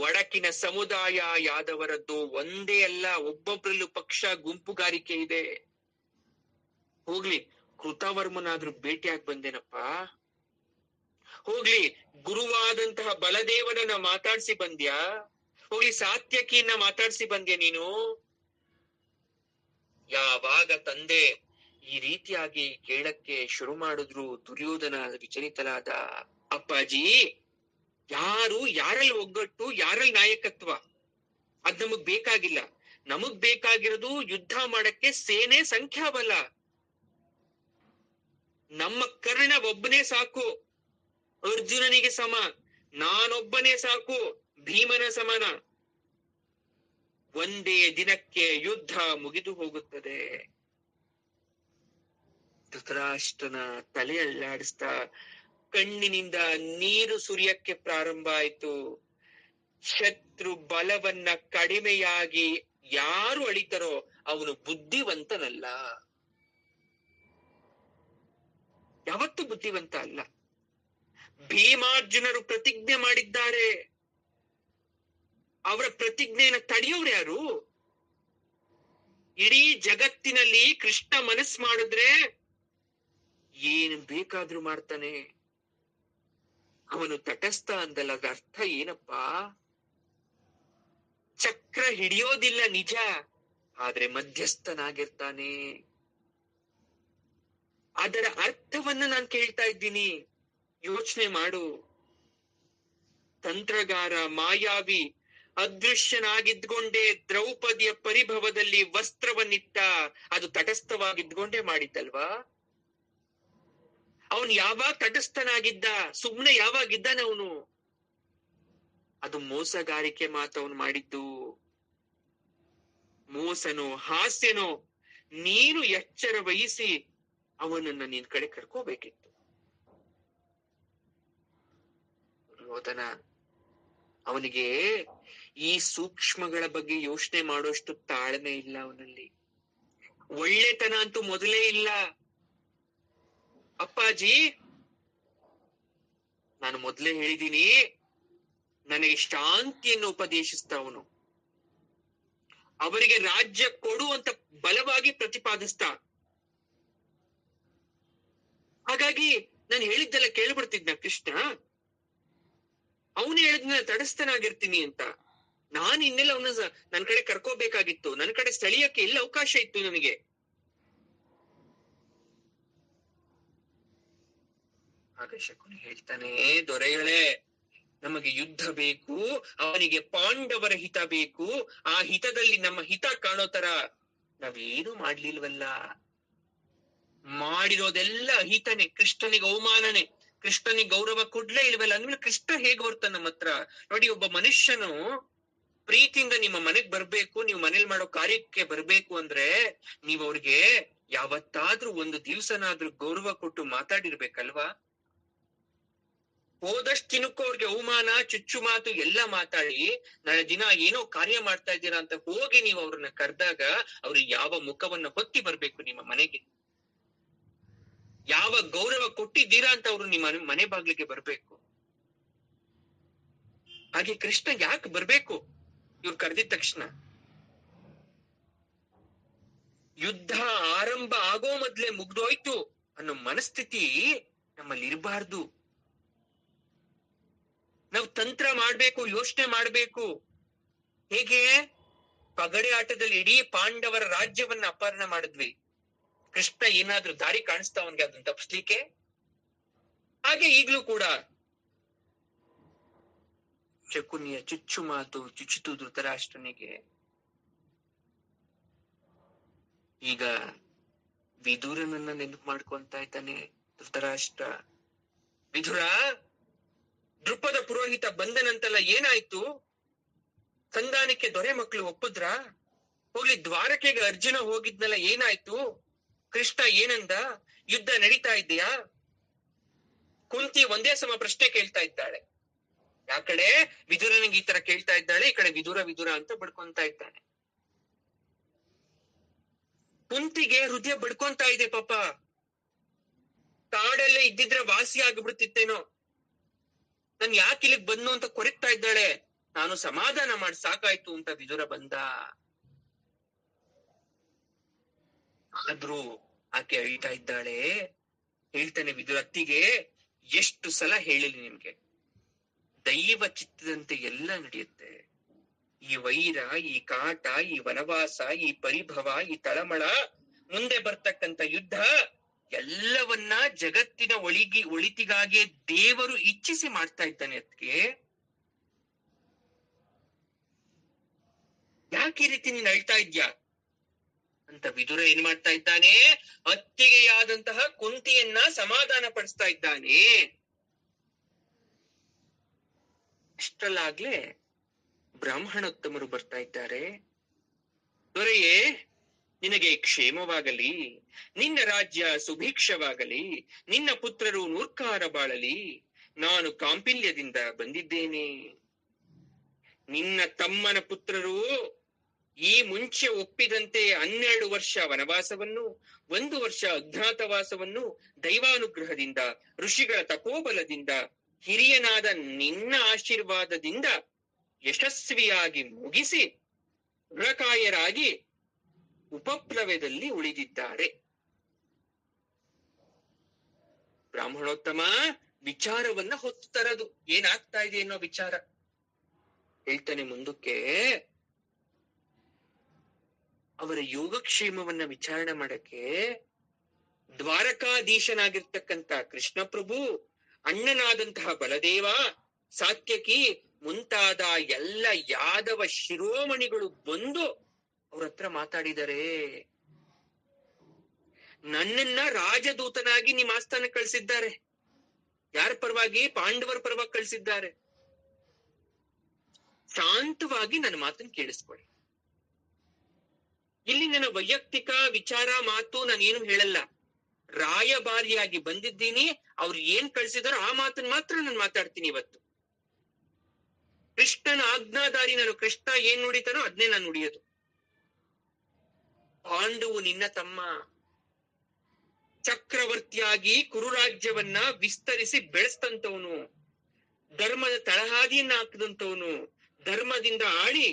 Speaker 1: ಒಡಕಿನ ಸಮುದಾಯ ಯಾದವರದ್ದು ಒಂದೇ ಅಲ್ಲ, ಒಬ್ಬೊಬ್ರಲ್ಲೂ ಪಕ್ಷ ಗುಂಪುಗಾರಿಕೆ ಇದೆ. ಹೋಗ್ಲಿ, ಕೃತವರ್ಮನಾದ್ರೂ ಭೇಟಿಯಾಗಿ ಬಂದೇನಪ್ಪ. ಹೋಗ್ಲಿ, ಗುರುವಾದಂತಹ ಬಲದೇವನನ್ನ ಮಾತಾಡ್ಸಿ ಬಂದ್ಯಾ? ಹೋಗ್ಲಿ, ಸಾತ್ಯಕಿಯನ್ನ ಮಾತಾಡ್ಸಿ ಬಂದ್ಯಾ ನೀನು? ಯಾವಾಗ ತಂದೆ ಈ ರೀತಿಯಾಗಿ ಕೇಳಕ್ಕೆ ಶುರು ಮಾಡಿದ್ರು ದುರ್ಯೋಧನ ವಿಚಲಿತನಾದ. ಅಪ್ಪಾಜಿ, ಯಾರಲ್ಲಿ ಒಗ್ಗಟ್ಟು, ಯಾರಲ್ಲಿ ನಾಯಕತ್ವ ಅದ್ ನಮಗ್ ಬೇಕಾಗಿಲ್ಲ. ನಮಗ್ ಬೇಕಾಗಿರೋದು ಯುದ್ಧ ಮಾಡಕ್ಕೆ ಸೇನೆ ಸಂಖ್ಯಾಬಲ. ನಮ್ಮ ಕರ್ಣ ಒಬ್ಬನೇ ಸಾಕು, ಅರ್ಜುನನಿಗೆ ಸಮ. ನಾನೊಬ್ಬನೇ ಸಾಕು, ಭೀಮನ ಸಮಾನ. ಒಂದೇ ದಿನಕ್ಕೆ ಯುದ್ಧ ಮುಗಿದು ಹೋಗುತ್ತದೆ. ಧೃತರಾಷ್ಟ್ರನ ತಲೆ ಅಲ್ಲಾಡಿಸ್ತಾ ಕಣ್ಣಿನಿಂದ ನೀರು ಸುರಿಯಕ್ಕೆ ಪ್ರಾರಂಭ ಆಯ್ತು. ಶತ್ರು ಬಲವನ್ನ ಕಡಿಮೆಯಾಗಿ ಯಾರು ಅಳಿತಾರೋ ಅವನು ಬುದ್ಧಿವಂತನಲ್ಲ, ಯಾವತ್ತೂ ಬುದ್ಧಿವಂತ ಅಲ್ಲ. ಭೀಮಾರ್ಜುನರು ಪ್ರತಿಜ್ಞೆ ಮಾಡಿದ್ದಾರೆ, ಅವರ ಪ್ರತಿಜ್ಞೆಯನ್ನು ತಡೆಯೋರು ಯಾರು? ಇಡೀ ಜಗತ್ತಿನಲ್ಲಿ ಕೃಷ್ಣ ಮನಸ್ಸು ಮಾಡಿದ್ರೆ ಏನು ಬೇಕಾದ್ರೂ ಮಾಡ್ತಾನೆ. ಅವನು ತಟಸ್ಥ ಅಂದಲ್ಲ, ಅದ್ರ ಅರ್ಥ ಏನಪ್ಪಾ? ಚಕ್ರ ಹಿಡಿಯೋದಿಲ್ಲ ನಿಜ, ಆದ್ರೆ ಮಧ್ಯಸ್ಥನಾಗಿರ್ತಾನೆ. ಅದರ ಅರ್ಥವನ್ನ ನಾನು ಕೇಳ್ತಾ ಇದ್ದೀನಿ, ಯೋಚನೆ ಮಾಡು. ತಂತ್ರಗಾರ, ಮಾಯಾವಿ, ಅದೃಶ್ಯನಾಗಿದ್ಕೊಂಡೇ ದ್ರೌಪದಿಯ ಪರಿಭವದಲ್ಲಿ ವಸ್ತ್ರವನ್ನಿಟ್ಟ, ಅದು ತಟಸ್ಥವಾಗಿದ್ಕೊಂಡೇ ಮಾಡಿದ್ದಲ್ವಾ? ಅವನು ಯಾವಾಗ ತಟಸ್ಥನಾಗಿದ್ದ? ಸುಮ್ನೆ ಯಾವಾಗಿದ್ದಾನೆ ಅವನು? ಅದು ಮೋಸಗಾರಿಕೆ ಮಾತು ಅವನು ಮಾಡಿದ್ದು. ಮೋಸನೋ ಹಾಸ್ಯನೋ, ನೀನು ಎಚ್ಚರ ವಹಿಸಿ ಅವನನ್ನ ನಿನ್ ಕಡೆ ಕರ್ಕೋಬೇಕಿತ್ತು. ದುರ್ಯೋಧನ ಅವನಿಗೆ ಈ ಸೂಕ್ಷ್ಮಗಳ ಬಗ್ಗೆ ಯೋಚನೆ ಮಾಡೋಷ್ಟು ತಾಳ್ಮೆ ಇಲ್ಲ ಅವನಲ್ಲಿ. ಒಳ್ಳೆತನ ಅಂತೂ ಮೊದಲೇ ಇಲ್ಲ. ಅಪ್ಪಾಜಿ, ನಾನು ಮೊದಲೇ ಹೇಳಿದ್ದೀನಿ, ನನಗೆ ಶಾಂತಿಯನ್ನು ಉಪದೇಶಿಸ್ತಾ ಅವನು. ಅವರಿಗೆ ರಾಜ್ಯ ಕೊಡು ಅಂತ ಬಲವಾಗಿ ಪ್ರತಿಪಾದಿಸ್ತಾ. ಹಾಗಾಗಿ ನಾನು ಹೇಳಿದ್ದೆಲ್ಲ ಕೇಳ್ಬಿಡ್ತಿದ್ನ ಕೃಷ್ಣ. ಅವನು ಹೇಳಿದ್ನ ತಟಸ್ಥನಾಗಿರ್ತೀನಿ ಅಂತ. ನಾನು ಇನ್ನೆಲ್ಲ ಅವನ ನನ್ ಕಡೆ ಕರ್ಕೋಬೇಕಾಗಿತ್ತು, ನನ್ನ ಕಡೆ ಸ್ಥಳೀಯಕ್ಕೆ ಎಲ್ಲ ಅವಕಾಶ ಇತ್ತು ನನಗೆ. ಆಗ ಶಕುನಿ ಹೇಳ್ತಾನೆ, ದೊರೆಗಳೇ, ನಮಗೆ ಯುದ್ಧ ಬೇಕು, ಅವನಿಗೆ ಪಾಂಡವರ ಹಿತ ಬೇಕು. ಆ ಹಿತದಲ್ಲಿ ನಮ್ಮ ಹಿತ ಕಾಣೋ ತರ ನಾವೇನು ಮಾಡ್ಲಿಲ್ವಲ್ಲ. ಮಾಡಿರೋದೆಲ್ಲ ಅಹಿತನೆ, ಕೃಷ್ಣನಿಗೆ ಅವಮಾನನೆ, ಕೃಷ್ಣನಿಗೆ ಗೌರವ ಕೊಡ್ಲೇ ಇಲ್ವಲ್ಲ. ಅಂದ್ಮೇಲೆ ಕೃಷ್ಣ ಹೇಗ್ ಬರ್ತಾನೆ ನಮ್ಮ ಹತ್ರ? ನೋಡಿ, ಒಬ್ಬ ಮನುಷ್ಯನು ಪ್ರೀತಿಯಿಂದ ನಿಮ್ಮ ಮನೆಗ್ ಬರ್ಬೇಕು, ನೀವು ಮನೇಲಿ ಮಾಡೋ ಕಾರ್ಯಕ್ಕೆ ಬರ್ಬೇಕು ಅಂದ್ರೆ ನೀವು ಅವ್ರಿಗೆ ಯಾವತ್ತಾದ್ರೂ ಒಂದು ದಿವ್ಸನಾದ್ರೂ ಗೌರವ ಕೊಟ್ಟು ಮಾತಾಡಿರ್ಬೇಕಲ್ವಾ? ಹೋದಷ್ಟು ದಿನಕ್ಕೂ ಅವ್ರಿಗೆ ಅವಮಾನ, ಚುಚ್ಚು ಮಾತು ಎಲ್ಲ ಮಾತಾಡಿ, ನಾಳೆ ದಿನ ಏನೋ ಕಾರ್ಯ ಮಾಡ್ತಾ ಇದ್ದೀರಾ ಅಂತ ಹೋಗಿ ನೀವು ಅವ್ರನ್ನ ಕರೆದಾಗ ಅವ್ರಿಗೆ ಯಾವ ಮುಖವನ್ನ ಹೊತ್ತಿ ಬರ್ಬೇಕು ನಿಮ್ಮ ಮನೆಗೆ? ಯಾವ ಗೌರವ ಕೊಟ್ಟಿದ್ದೀರಾ ಅಂತ ಅವ್ರು ನಿಮ್ಮ ಮನೆ ಬಾಗ್ಲಿಗೆ ಬರ್ಬೇಕು. ಹಾಗೆ ಕೃಷ್ಣ ಯಾಕೆ ಬರ್ಬೇಕು ಇವ್ರು ಕರೆದಿದ ತಕ್ಷಣ? ಯುದ್ಧ ಆರಂಭ ಆಗೋ ಮೊದ್ಲೇ ಮುಗ್ದೋಯ್ತು ಅನ್ನೋ ಮನಸ್ಥಿತಿ ನಮ್ಮಲ್ಲಿ ಇರಬಾರ್ದು. ನಾವು ತಂತ್ರ ಮಾಡ್ಬೇಕು, ಯೋಚನೆ ಮಾಡ್ಬೇಕು. ಹೇಗೆ? ಪಗಡೆ ಆಟದಲ್ಲಿ ಇಡೀ ಪಾಂಡವರ ರಾಜ್ಯವನ್ನ ಅಪಹರಣ ಮಾಡಿದ್ವಿ. ಕೃಷ್ಣ ಏನಾದ್ರೂ ದಾರಿ ಕಾಣಿಸ್ತಾ ಅವನ್ಗೆ ಅದನ್ನ ತಪ್ಪಿಸ್ಲಿಕ್ಕೆ? ಹಾಗೆ ಈಗ್ಲೂ ಕೂಡ ಶಕುನಿಯ ಚುಚ್ಚು ಮಾತು ಚುಚ್ಚಿತು ಧೃತರಾಷ್ಟ್ರನಿಗೆ. ಈಗ ವಿದುರನನ್ನ ನೆನಪು ಮಾಡ್ಕೊಂತ ಇದ್ದಾನೆ ಧೃತರಾಷ್ಟ್ರ. ವಿದುರ, ದೃಪದ ಪುರೋಹಿತ ಬಂದನಂತಲ್ಲ, ಏನಾಯ್ತು? ಸಂಧಾನಕ್ಕೆ ದೊರೆ ಮಕ್ಕಳು ಒಪ್ಪುದ್ರ? ಹೋಗ್ಲಿ ದ್ವಾರಕೆಗೆ ಅರ್ಜುನ ಹೋಗಿದ್ನಲ್ಲ, ಏನಾಯ್ತು? ಕೃಷ್ಣ ಏನಂದ? ಯುದ್ಧ ನಡೀತಾ ಇದೆಯಾ? ಕುಂತಿ ಒಂದೇ ಸಮ ಪ್ರಶ್ನೆ ಕೇಳ್ತಾ ಇದ್ದಾಳೆ. ಆ ಕಡೆ ವಿದುರನಿಗೆ ಈ ತರ ಕೇಳ್ತಾ ಇದ್ದಾಳೆ, ಈ ಕಡೆ ವಿದುರ ವಿದುರ ಅಂತ ಬಡ್ಕೊಂತ ಇದ್ದಾನೆ. ಕುಂತಿಗೆ ಹೃದಯ ಬಡ್ಕೊಂತ ಇದೆ ಪಾಪ. ಕಾಡಲ್ಲೇ ಇದ್ದಿದ್ರೆ ವಾಸಿ ಆಗ್ಬಿಡ್ತಿತ್ತೇನೋ. ನನ್ ಯಾಕೆ ಇಲ್ಲಿಗೆ ಬಂದು ಅಂತ ಕೊರಗ್ತಾ ಇದ್ದಾಳೆ. ನಾನು ಸಮಾಧಾನ ಮಾಡಿ ಸಾಕಾಯ್ತು ಅಂತ ವಿದುರ ಬಂದ. ಆದ್ರೂ ಆಕೆ ಅಳ್ತಾ ಇದ್ದಾಳೆ. ಹೇಳ್ತಾನೆ ವಿದುರ, ಅತ್ತಿಗೆ ಎಷ್ಟು ಸಲ ಹೇಳಿಲಿ ನಿಮ್ಗೆ, ದೈವ ಚಿತ್ತದಂತೆ ಎಲ್ಲ ನಡೆಯುತ್ತೆ. ಈ ವೈರ, ಈ ಕಾಟ, ಈ ವನವಾಸ, ಈ ಪರಿಭವ, ಈ ತಳಮಳ, ಮುಂದೆ ಬರ್ತಕ್ಕಂಥ ಯುದ್ಧ ಎಲ್ಲವನ್ನ ಜಗತ್ತಿನ ಒಳಿತಿಗಾಗಿ ದೇವರು ಇಚ್ಛಿಸಿ ಮಾಡ್ತಾ ಇದ್ದಾನೆ. ಅದಕ್ಕೆ ಯಾಕೆ ಈ ರೀತಿ ನೀನ್ ಅಳ್ತಾ ಇದ್ಯಾ ಅಂತ ವಿದುರ ಏನ್ ಮಾಡ್ತಾ ಇದ್ದಾನೆ? ಅತ್ತಿಗೆಯಾದಂತಹ ಕುಂತಿಯನ್ನ ಸಮಾಧಾನ ಪಡಿಸ್ತಾ ಇದ್ದಾನೆ. ಅಷ್ಟರಲ್ಲಾಗ್ಲೇ ಬ್ರಾಹ್ಮಣೋತ್ತಮರು ಬರ್ತಾ ಇದ್ದಾರೆ. ದೊರೆಯೇ, ನಿನಗೆ ಕ್ಷೇಮವಾಗಲಿ, ನಿನ್ನ ರಾಜ್ಯ ಸುಭಿಕ್ಷವಾಗಲಿ, ನಿನ್ನ ಪುತ್ರರು ನೂರ್ಕಾರ ಬಾಳಲಿ. ನಾನು ಕಾಂಪಿಲ್ಯದಿಂದ ಬಂದಿದ್ದೇನೆ. ನಿನ್ನ ತಮ್ಮನ ಪುತ್ರರು ಈ ಮುಂಚೆ ಒಪ್ಪಿದಂತೆ 12 ವರ್ಷ ವನವಾಸವನ್ನು, 1 ವರ್ಷ ಅಜ್ಞಾತವಾಸವನ್ನು ದೈವಾನುಗ್ರಹದಿಂದ, ಋಷಿಗಳ ತಪೋಬಲದಿಂದ, ಹಿರಿಯನಾದ ನಿನ್ನ ಆಶೀರ್ವಾದದಿಂದ ಯಶಸ್ವಿಯಾಗಿ ಮುಗಿಸಿ ದೃಢಕಾಯರಾಗಿ ಉಪಪ್ಲವ್ಯದಲ್ಲಿ ಉಳಿದಿದ್ದಾರೆ. ಬ್ರಾಹ್ಮಣೋತ್ತಮ ವಿಚಾರವನ್ನ ಹೊತ್ತು ತರದು, ಏನಾಗ್ತಾ ಇದೆ ಅನ್ನೋ ವಿಚಾರ ಹೇಳ್ತಾನೆ ಮುಂದಕ್ಕೆ. ಅವರ ಯೋಗಕ್ಷೇಮವನ್ನ ವಿಚಾರಣೆ ಮಾಡಕ್ಕೆ ದ್ವಾರಕಾಧೀಶನಾಗಿರ್ತಕ್ಕಂಥ ಕೃಷ್ಣ ಪ್ರಭು, ಅಣ್ಣನಾದಂತಹ ಬಲದೇವ, ಸಾತ್ಯಕಿ ಮುಂತಾದ ಎಲ್ಲ ಯಾದವ ಶಿರೋಮಣಿಗಳು ಬಂದು ಅವ್ರ ಹತ್ರ ಮಾತಾಡಿದರೆ. ನನ್ನನ್ನ ರಾಜದೂತನಾಗಿ ನಿಮ್ಮ ಆಸ್ಥಾನ ಕಳಿಸಿದ್ದಾರೆ. ಯಾರ ಪರವಾಗಿ? ಪಾಂಡವರ ಪರವಾಗಿ ಕಳಿಸಿದ್ದಾರೆ. ಶಾಂತವಾಗಿ ನನ್ನ ಮಾತನ್ನು ಕೇಳಿಸ್ಕೊಳ್ಳಿ. ಇಲ್ಲಿ ನನ್ನ ವೈಯಕ್ತಿಕ ವಿಚಾರ ಮಾತು ನಾನೇನು ಹೇಳಲ್ಲ. ರಾಯಭಾರಿಯಾಗಿ ಬಂದಿದ್ದೀನಿ. ಅವ್ರು ಏನ್ ಕಳ್ಸಿದಾರೋ ಆ ಮಾತನ್ನ ಮಾತ್ರ ನಾನು ಮಾತಾಡ್ತೀನಿ ಇವತ್ತು. ಕೃಷ್ಣನ ಆಜ್ಞಾಧಾರಿ ನಾನು. ಕೃಷ್ಣ ಏನ್ ನುಡಿತಾನೋ ಅದನ್ನೇ ನಾನು ನುಡಿಯೋದು. ಪಾಂಡುವು ನಿನ್ನ ತಮ್ಮ, ಚಕ್ರವರ್ತಿಯಾಗಿ ಕುರುರಾಜ್ಯವನ್ನ ವಿಸ್ತರಿಸಿ ಬೆಳೆಸ್ತಂತವನು, ಧರ್ಮದ ತಳಹಾದಿಯನ್ನ ಹಾಕಿದಂತವನು, ಧರ್ಮದಿಂದ ಆಳಿ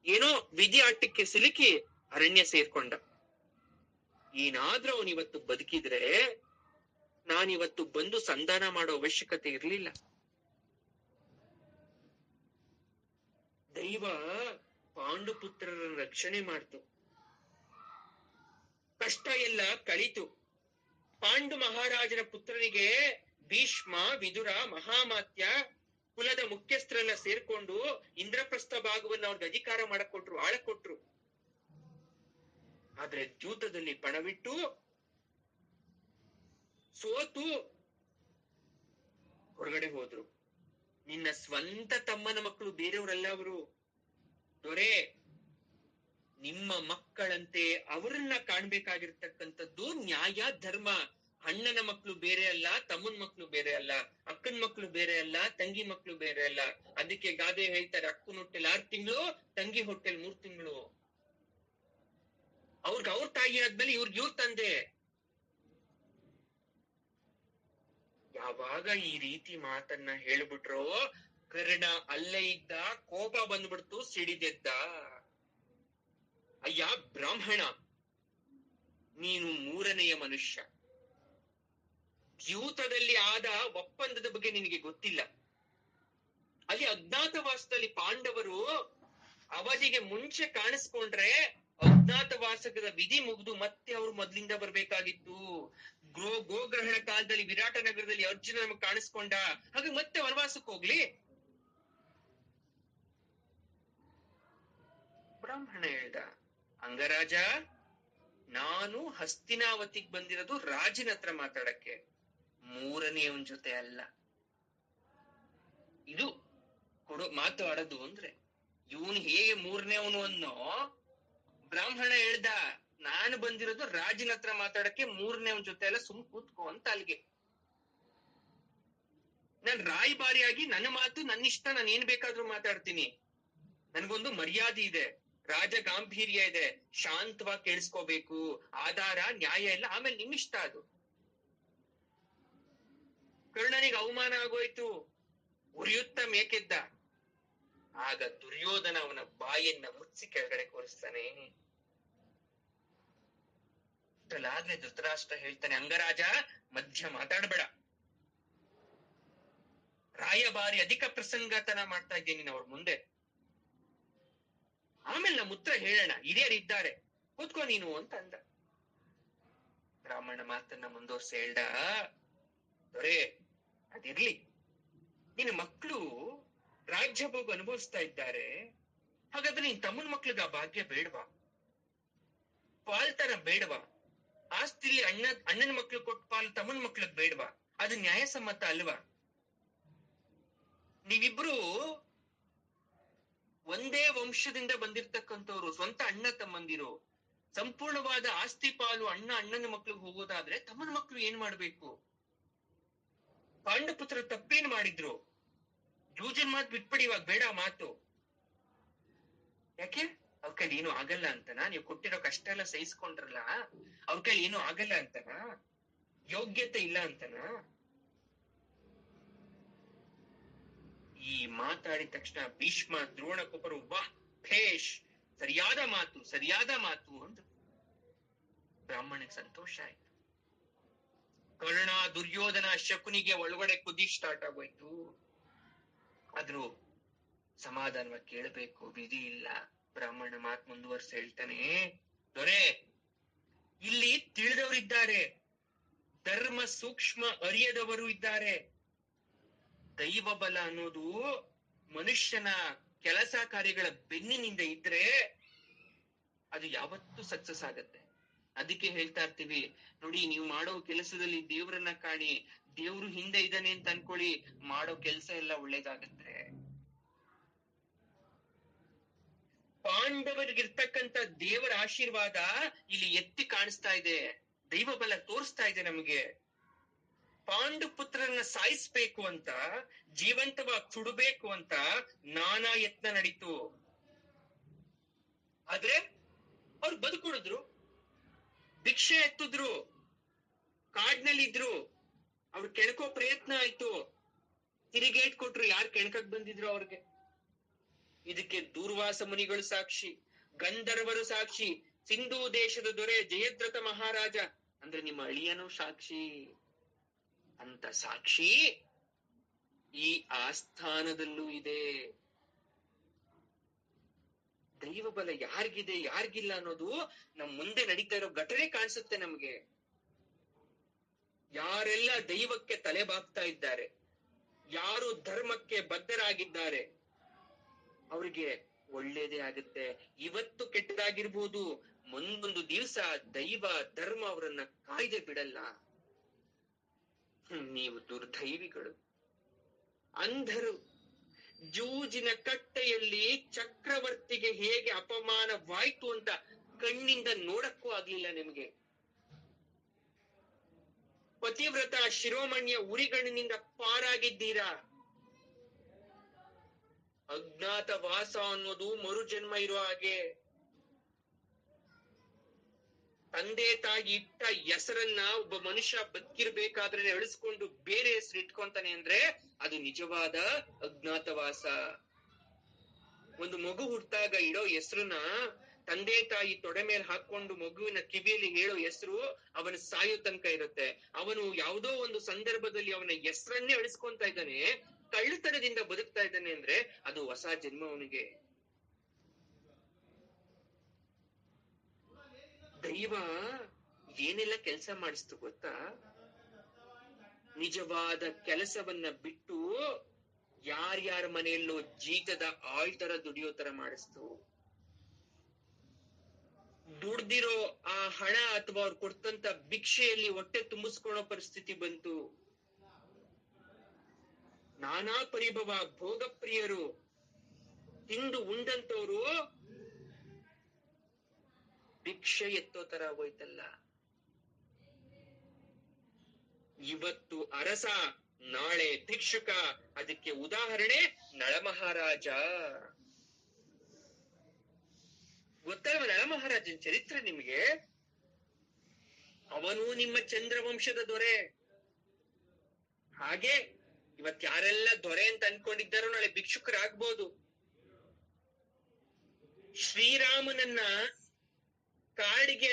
Speaker 1: ಏನೋ ವಿಧಿ ಆಟಕ್ಕೆ ಸಿಲುಕಿ ಅರಣ್ಯ ಸೇರ್ಕೊಂಡ. ಏನಾದ್ರೂ ಅವನಿವತ್ತು ಬದುಕಿದ್ರೆ ನಾನಿವತ್ತು ಬಂದು ಸಂಧಾನ ಮಾಡೋ ಅವಶ್ಯಕತೆ ಇರ್ಲಿಲ್ಲ. ದೈವ ಪಾಂಡುಪುತ್ರರ ರಕ್ಷಣೆ ಮಾಡ್ತು. ಕಷ್ಟ ಎಲ್ಲ ಕಳಿತು. ಪಾಂಡು ಮಹಾರಾಜನ ಪುತ್ರನಿಗೆ ಭೀಷ್ಮ, ವಿದುರ, ಮಹಾಮಾತ್ಯ ಕುಲದ ಮುಖ್ಯಸ್ಥರೆಲ್ಲ ಸೇರ್ಕೊಂಡು ಇಂದ್ರಪ್ರಸ್ಥ ಭಾಗವನ್ನು ಅವ್ರಿಗೆ ಅಧಿಕಾರ ಮಾಡಕ್ ಕೊಟ್ರು, ಆಳಕ್ ಕೊಟ್ರು. ಆದ್ರೆ ದ್ಯೂತದಲ್ಲಿ ಪಣವಿಟ್ಟು ಸೋತು ಹೊರಗಡೆ ಹೋದ್ರು. ನಿನ್ನ ಸ್ವಂತ ತಮ್ಮನ ಮಕ್ಕಳು ಬೇರೆಯವರಲ್ಲ ಅವರು. ದೊರೆ, ನಿಮ್ಮ ಮಕ್ಕಳಂತೆ ಅವರನ್ನ ಕಾಣ್ಬೇಕಾಗಿರ್ತಕ್ಕಂಥದ್ದು ನ್ಯಾಯ ಧರ್ಮ. ಅಣ್ಣನ ಮಕ್ಳು ಬೇರೆ ಅಲ್ಲ, ತಮ್ಮನ ಮಕ್ಳು ಬೇರೆ ಅಲ್ಲ, ಅಕ್ಕನ ಮಕ್ಳು ಬೇರೆ ಅಲ್ಲ, ತಂಗಿ ಮಕ್ಳು ಬೇರೆ ಅಲ್ಲ. ಅದಕ್ಕೆ ಗಾದೆ ಹೇಳ್ತಾರೆ, ಅಕ್ಕನ ಹೊಟ್ಟೆಲ್ 6 ತಿಂಗಳು, ತಂಗಿ ಹೊಟ್ಟೆಲ್ 3 ತಿಂಗಳು. ಅವ್ರ ತಾಯಿ ಆದ್ಮೇಲೆ ಇವ್ರ ತಂದೆ. ಯಾವಾಗ ಈ ರೀತಿ ಮಾತನ್ನ ಹೇಳ್ಬಿಟ್ರೋ ಕರ್ಣ ಅಲ್ಲೇ ಇದ್ದ, ಕೋಪ ಬಂದ್ಬಿಡ್ತು, ಸಿಡಿದೆದ್ದ. ಅಯ್ಯ ಬ್ರಾಹ್ಮಣ, ನೀನು 3ನೆಯ ಮನುಷ್ಯ. ದ್ಯೂತದಲ್ಲಿ ಆದ ಒಪ್ಪಂದದ ಬಗ್ಗೆ ನಿನಗೆ ಗೊತ್ತಿಲ್ಲ. ಅಲ್ಲಿ ಅಜ್ಞಾತವಾಸದಲ್ಲಿ ಪಾಂಡವರು ಅವಧಿಗೆ ಮುಂಚೆ ಕಾಣಿಸ್ಕೊಂಡ್ರೆ ಅಜ್ಞಾತವಾಸದ ವಿಧಿ ಮುಗಿದು ಮತ್ತೆ ಅವ್ರು ಮೊದ್ಲಿಂದ ಬರ್ಬೇಕಾಗಿತ್ತು. ಗೋಗ್ರಹಣ ಕಾಲದಲ್ಲಿ ವಿರಾಟ ನಗರದಲ್ಲಿ ಅರ್ಜುನ ನಮಗ್ ಕಾಣಿಸ್ಕೊಂಡ, ಹಾಗೆ ಮತ್ತೆ ವನವಾಸಕ್ಕೆ ಹೋಗ್ಲಿ. ಬ್ರಾಹ್ಮಣ ಹೇಳ್ದ, ಅಂಗರಾಜ, ನಾನು ಹಸ್ತಿನಾವತಿಗೆ ಬಂದಿರೋದು ರಾಜನ ಹತ್ರ ಮಾತಾಡಕ್ಕೆ, 3ನೆಯವನ್ ಜೊತೆ ಅಲ್ಲ. ಇದು ಮಾತು ಆಡೋದು ಅಂದ್ರೆ. ಇವನು ಹೇಗೆ 3ನೆಯವನು ಅನ್ನೋ ಬ್ರಾಹ್ಮಣ ಹೇಳ್ದ, ನಾನು ಬಂದಿರೋದು ರಾಜನ ಹತ್ರ ಮಾತಾಡಕ್ಕೆ, 3ನೆಯವನ್ ಜೊತೆ ಎಲ್ಲ ಸುಮ್ ಕೂತ್ಕೋ ಅಂತ ಅಲ್ಲಿಗೆ. ನಾನ್ ರಾಯಭಾರಿಯಾಗಿ ನನ್ನ ಮಾತು ನನ್ನಿಷ್ಟ, ನಾನು ಏನ್ ಬೇಕಾದ್ರೂ ಮಾತಾಡ್ತೀನಿ. ನನ್ಗೊಂದು ಮರ್ಯಾದೆ ಇದೆ, ರಾಜ ಗಾಂಭೀರ್ಯ ಇದೆ, ಶಾಂತವಾಗಿ ಕೇಳಿಸ್ಕೋಬೇಕು, ಆಧಾರ ನ್ಯಾಯ ಎಲ್ಲ ಆಮೇಲೆ ನಿಮ್ಮಿಷ್ಟ ಅದು. ಕರ್ಣನಿಗೆ ಅವಮಾನ ಆಗೋಯ್ತು, ಉರಿಯುತ್ತ ಮೇಕೆದ್ದ. ಆಗ ದುರ್ಯೋಧನ ಅವನ ಬಾಯನ್ನ ಮುಚ್ಚಿ ಕೆಳಗಡೆ ಕೂರಿಸ್ತಾನೆ. ಆದ್ರೆ ಧೃತರಾಷ್ಟ್ರ ಹೇಳ್ತಾನೆ, ಅಂಗರಾಜ ಮಧ್ಯ ಮಾತಾಡ್ಬೇಡ, ರಾಯಭಾರಿ ಅಧಿಕ ಪ್ರಸಂಗತನ ಮಾಡ್ತಾ ಇದ್ದೀನಿ ಅವ್ರ ಮುಂದೆ. ಆಮೇಲೆ ನಮ್ಮ ಉತ್ತರ ಹೇಳೋಣ, ಹಿರಿಯರಿದ್ದಾರೆ, ಕೂತ್ಕೋ ನೀನು ಅಂತ ಅಂದ. ಬ್ರಾಹ್ಮಣ ಮಾತನ್ನ ಮುಂದುವರ್ಸಿ ಹೇಳ್ದ, ದೊರೆ ಅದಿರ್ಲಿ, ನಿನ್ನ ಮಕ್ಕಳು ರಾಜ್ಯ ಭೋಗ ಅನುಭವಿಸ್ತಾ ಇದ್ದಾರೆ, ಹಾಗಾದ್ರೆ ನಿನ್ ತಮ್ಮನ ಮಕ್ಳಿಗೆ ಆ ಭಾಗ್ಯ ಬೇಡವಾ? ಪಾಲ್ತನ ಬೇಡವಾ? ಆಸ್ತಿಲಿ ಅಣ್ಣನ ಮಕ್ಳು ಕೊಟ್ಟು ಪಾಲ್ ತಮ್ಮನ ಮಕ್ಳಿಗೆ ಬೇಡವಾ? ಅದು ನ್ಯಾಯಸಮ್ಮತ ಅಲ್ವಾ? ನೀವಿಬ್ರು ಒಂದೇ ವಂಶದಿಂದ ಬಂದಿರ್ತಕ್ಕಂಥವ್ರು, ಸ್ವಂತ ಅಣ್ಣ ತಮ್ಮಂದಿರು. ಸಂಪೂರ್ಣವಾದ ಆಸ್ತಿ ಪಾಲು ಅಣ್ಣನ ಮಕ್ಳಿಗೆ ಹೋಗೋದಾದ್ರೆ ತಮ್ಮನ ಮಕ್ಳು ಏನ್ ಮಾಡ್ಬೇಕು? ಪಾಂಡಪುತ್ರ ತಪ್ಪೇನ್ ಮಾಡಿದ್ರು? ಜೂಜನ್ ಮಾತು ಬಿಟ್ಬಿಡಿ, ಇವಾಗ ಬೇಡ ಮಾತು. ಯಾಕೆ? ಅವ್ರ ಕೈಲಿ ಏನು ಆಗಲ್ಲ ಅಂತನಾ? ನೀವು ಕೊಟ್ಟಿರೋ ಕಷ್ಟ ಎಲ್ಲ ಸಹಿಸ್ಕೊಂಡ್ರಲ್ಲ, ಅವ್ರ ಕೈಲಿ ಏನು ಆಗಲ್ಲ ಅಂತನಾ? ಯೋಗ್ಯತೆ ಇಲ್ಲ ಅಂತನಾ? ಈ ಮಾತಾಡಿದ ತಕ್ಷಣ ಭೀಷ್ಮ ದ್ರೋಣಕ್ಕೊಬ್ಬರು, ವಾಹ್ ಭೇಷ್, ಸರಿಯಾದ ಮಾತು ಅಂದ್ರು. ಬ್ರಾಹ್ಮಣಿಗೆ ಸಂತೋಷ ಆಯ್ತು. ಕರ್ಣ, ದುರ್ಯೋಧನ, ಶಕುನಿಗೆ ಒಳಗಡೆ ಕುದಿ ಸ್ಟಾರ್ಟ್ ಆಗೋಯ್ತು. ಆದ್ರೂ ಸಮಾಧಾನವಾಗಿ ಕೇಳಬೇಕು, ವಿಧಿ ಇಲ್ಲ. ಬ್ರಾಹ್ಮಣ ಮಾತು ಮುಂದುವರ್ಸಿ ಹೇಳ್ತಾನೆ, ದೊರೆ ಇಲ್ಲಿ ತಿಳಿದವರಿದ್ದಾರೆ, ಧರ್ಮ ಸೂಕ್ಷ್ಮ ಅರಿಯದವರು ಇದ್ದಾರೆ. ದೈವ ಬಲ ಅನ್ನೋದು ಮನುಷ್ಯನ ಕೆಲಸ ಕಾರ್ಯಗಳ ಬೆನ್ನಿನಿಂದ ಇದ್ರೆ ಅದು ಯಾವತ್ತೂ ಸಕ್ಸಸ್ ಆಗತ್ತೆ. ಅದಕ್ಕೆ ಹೇಳ್ತಾ ಇರ್ತೀವಿ ನೋಡಿ, ನೀವು ಮಾಡೋ ಕೆಲಸದಲ್ಲಿ ದೇವ್ರನ್ನ ಕಾಣಿ, ದೇವ್ರು ಹಿಂದೆ ಇದ್ದಾನೆ ಅಂತ ಅನ್ಕೊಳ್ಳಿ, ಮಾಡೋ ಕೆಲಸ ಎಲ್ಲ ಒಳ್ಳೇದಾಗತ್ತೆ. ಪಾಂಡವರಿಗಿರ್ತಕ್ಕಂಥ ದೇವರ ಆಶೀರ್ವಾದ ಇಲ್ಲಿ ಎತ್ತಿ ಕಾಣಿಸ್ತಾ ಇದೆ, ದೈವ ಬಲ ತೋರಿಸ್ತಾ ಇದೆ ನಮಗೆ. ಪಾಂಡು ಪುತ್ರರನ್ನ ಸಾಯಿಸ್ಬೇಕು ಅಂತ, ಜೀವಂತವಾಗಿ ಸುಡಬೇಕು ಅಂತ ನಾನಾ ಯತ್ನ ನಡೀತು. ಆದ್ರೆ ಅವ್ರು ಬದುಕುಳಿದ್ರು, ಭಿಕ್ಷೆ ಎತ್ತಿದ್ರು, ಕಾಡ್ನಲ್ಲಿದ್ರು, ಅವ್ರು ಕೆಣಕೋ ಪ್ರಯತ್ನ ಆಯ್ತು, ತಿರುಗೇಟ್ ಕೊಟ್ರು, ಯಾರು ಕೆಣಕಕ್ ಬಂದಿದ್ರು ಅವ್ರಿಗೆ. ಇದಕ್ಕೆ ದೂರ್ವಾಸ ಮುನಿಗಳು ಸಾಕ್ಷಿ, ಗಂಧರ್ವರು ಸಾಕ್ಷಿ, ಸಿಂಧೂ ದೇಶದ ದೊರೆ ಜಯದ್ರಥ ಮಹಾರಾಜ ಅಂದ್ರೆ ನಿಮ್ಮ ಅಳಿಯನು ಸಾಕ್ಷಿ. ಅಂತ ಸಾಕ್ಷಿ ಈ ಆಸ್ಥಾನದಲ್ಲೂ ಇದೆ. ದೈವ ಬಲ ಯಾರಿಗಿದೆ ಯಾರಿಗಿಲ್ಲ ಅನ್ನೋದು ನಮ್ ಮುಂದೆ ನಡೀತಾ ಇರೋ ಘಟನೆ ಕಾಣಿಸುತ್ತೆ ನಮ್ಗೆ. ಯಾರೆಲ್ಲ ದೈವಕ್ಕೆ ತಲೆ ಬಾಗ್ತಾ ಇದ್ದಾರೆ, ಯಾರು ಧರ್ಮಕ್ಕೆ ಬದ್ಧರಾಗಿದ್ದಾರೆ, ಅವ್ರಿಗೆ ಒಳ್ಳೇದೇ ಆಗುತ್ತೆ. ಇವತ್ತು ಕೆಟ್ಟದಾಗಿರ್ಬೋದು, ಮುಂದೊಂದು ದಿವಸ ದೈವ ಧರ್ಮ ಅವರನ್ನ ಕಾಯ್ದೆ ಬಿಡಲ್ಲ. ನೀವು ದುರ್ದೈವಿಗಳು, ಅಂಧರು, ಜೂಜಿನ ಕಟ್ಟೆಯಲ್ಲಿ ಚಕ್ರವರ್ತಿಗೆ ಹೇಗೆ ಅಪಮಾನವಾಯ್ತು ಅಂತ ಕಣ್ಣಿಂದ ನೋಡಕ್ಕೂ ಆಗ್ಲಿಲ್ಲ ನಿಮ್ಗೆ. ಪತಿವ್ರತ ಶಿರೋಮಣಿಯ ಉರಿಗಣ್ಣಿನಿಂದ ಪಾರಾಗಿದ್ದೀರಾ. ಅಜ್ಞಾತ ವಾಸ ಅನ್ನೋದು ಮರುಜನ್ಮ ಇರೋ ಹಾಗೆ. ತಂದೆ ತಾಯಿ ಇಟ್ಟ ಹೆಸರನ್ನ ಒಬ್ಬ ಮನುಷ್ಯ ಬದುಕಿರ್ಬೇಕಾದ್ರೆ ಅಳಿಸ್ಕೊಂಡು ಬೇರೆ ಹೆಸರು ಇಟ್ಕೊಂತಾನೆ ಅಂದ್ರೆ ಅದು ನಿಜವಾದ ಅಜ್ಞಾತವಾಸ. ಒಂದು ಮಗು ಹುಟ್ಟಾಗ ಇಡೋ ಹೆಸರನ್ನ ತಂದೆ ತಾಯಿ ತೊಡೆ ಮೇಲೆ ಹಾಕೊಂಡು ಮಗುವಿನ ಕಿವಿಯಲ್ಲಿ ಹೇಳೋ ಹೆಸರು ಅವನ ಸಾಯೋ ತನಕ ಇರುತ್ತೆ. ಅವನು ಯಾವುದೋ ಒಂದು ಸಂದರ್ಭದಲ್ಲಿ ಅವನ ಹೆಸರನ್ನೇ ಅಳಿಸ್ಕೊಂತ ಇದ್ದಾನೆ, ಕಳ್ಳತನದಿಂದ ಬದುಕ್ತಾ ಇದ್ದಾನೆ ಅಂದ್ರೆ ಅದು ಹೊಸ ಜನ್ಮ ಅವನಿಗೆ. ದೈವ ಏನೆಲ್ಲ ಕೆಲಸ ಮಾಡಿಸ್ತು ಗೊತ್ತಾ? ನಿಜವಾದ ಕೆಲಸವನ್ನ ಬಿಟ್ಟು ಯಾರ್ಯಾರ ಮನೆಯಲ್ಲೋ ಜೀತದ ಆಳ್ ತರ ದುಡಿಯೋ ತರ ಮಾಡಿಸ್ತು. ದುಡ್ದಿರೋ ಆ ಹಣ ಅಥವಾ ಅವ್ರು ಕೊಡ್ತಂತ ಭಿಕ್ಷೆಯಲ್ಲಿ ಹೊಟ್ಟೆ ತುಂಬಿಸ್ಕೊಳ್ಳೋ ಪರಿಸ್ಥಿತಿ ಬಂತು. ನಾನಾ ಪರಿಭವ ಭೋಗಪ್ರಿಯರು ತಿಂದು ಉಂಡಂತವ್ರು ಭಿಕ್ಷೆ ಎತ್ತೋ ತರ ಹೋಯ್ತಲ್ಲ. ಇವತ್ತು ಅರಸ, ನಾಳೆ ಭಿಕ್ಷುಕ. ಅದಕ್ಕೆ ಉದಾಹರಣೆ ನಳಮಹಾರಾಜ. ಗೊತ್ತಲ್ವ ನಳಮಹಾರಾಜನ ಚರಿತ್ರೆ ನಿಮ್ಗೆ? ಅವನು ನಿಮ್ಮ ಚಂದ್ರವಂಶದ ದೊರೆ. ಹಾಗೆ ಇವತ್ ಯಾರೆಲ್ಲ ದೊರೆ ಅಂತ ಅನ್ಕೊಂಡಿದ್ದಾರೋ ನಾಳೆ ಭಿಕ್ಷುಕರಾಗ್ಬೋದು. ಶ್ರೀರಾಮನನ್ನ ಕಾಡಿಗೆ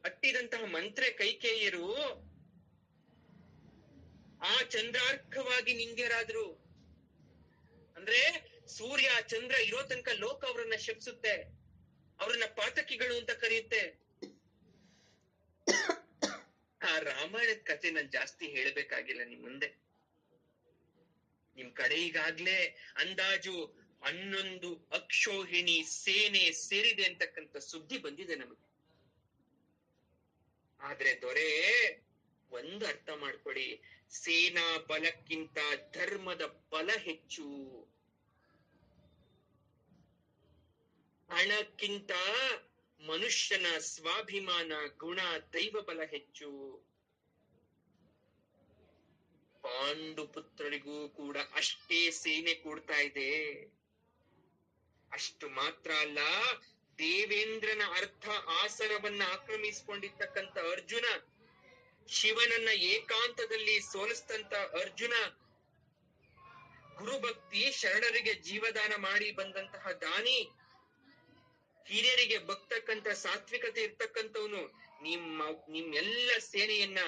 Speaker 1: ಅಟ್ಟಿದಂತಹ ಮಂತ್ರೆ ಕೈಕೇಯಿಯರು ಆ ಚಂದ್ರಾರ್ಕವಾಗಿ ನಿಂಗ್ಯರಾದ್ರು. ಅಂದ್ರೆ ಸೂರ್ಯ ಚಂದ್ರ ಇರೋ ತನಕ ಲೋಕ ಅವರನ್ನ ಶಪಿಸುತ್ತೆ, ಅವ್ರನ್ನ ಪಾತಕಿಗಳು ಅಂತ ಕರೆಯುತ್ತೆ. ಆ ರಾಮಾಯಣದ ಕಥೆ ನಾನು ಜಾಸ್ತಿ ಹೇಳ್ಬೇಕಾಗಿಲ್ಲ ನಿಮ್ ಮುಂದೆ. ನಿಮ್ ಕಡೆ ಈಗಾಗ್ಲೇ ಅಂದಾಜು 11 ಅಕ್ಷೋಹಿಣಿ ಸೇನೆ ಸೇರಿದೆ ಅಂತಕ್ಕಂಥ ಸುದ್ದಿ ಬಂದಿದೆ ನಮಗೆ. ಆದ್ರೆ ದೊರೆ ಒಂದು ಅರ್ಥ ಮಾಡ್ಕೊಳ್ಳಿ, ಸೇನಾ ಬಲಕ್ಕಿಂತ ಧರ್ಮದ ಬಲ ಹೆಚ್ಚು. ಹಣಕ್ಕಿಂತ ಮನುಷ್ಯನ ಸ್ವಾಭಿಮಾನ, ಗುಣ, ದೈವ ಬಲ ಹೆಚ್ಚು. ಪಾಂಡು ಪುತ್ರರಿಗೂ ಕೂಡ ಅಷ್ಟೇ ಸೇನೆ ಕೂಡ್ತಾ ಇದೆ. ಅಷ್ಟು ಮಾತ್ರ ಅಲ್ಲ, ದೇವೇಂದ್ರನ ಅರ್ಧ ಆಸನವನ್ನ ಆಕ್ರಮಿಸಿಕೊಂಡಿರ್ತಕ್ಕಂಥ ಅರ್ಜುನ, ಶಿವನನ್ನ ಏಕಾಂತದಲ್ಲಿ ಸೋಲಿಸ್ತಂತ ಅರ್ಜುನ, ಗುರುಭಕ್ತಿ ಶರಣರಿಗೆ ಜೀವದಾನ ಮಾಡಿ ಬಂದಂತಹ ದಾನಿ, ಹಿರಿಯರಿಗೆ ಬಗ್ತಕ್ಕಂಥ ಸಾತ್ವಿಕತೆ ಇರ್ತಕ್ಕಂಥವನು, ನಿಮ್ಮೆಲ್ಲ ಸೇನೆಯನ್ನ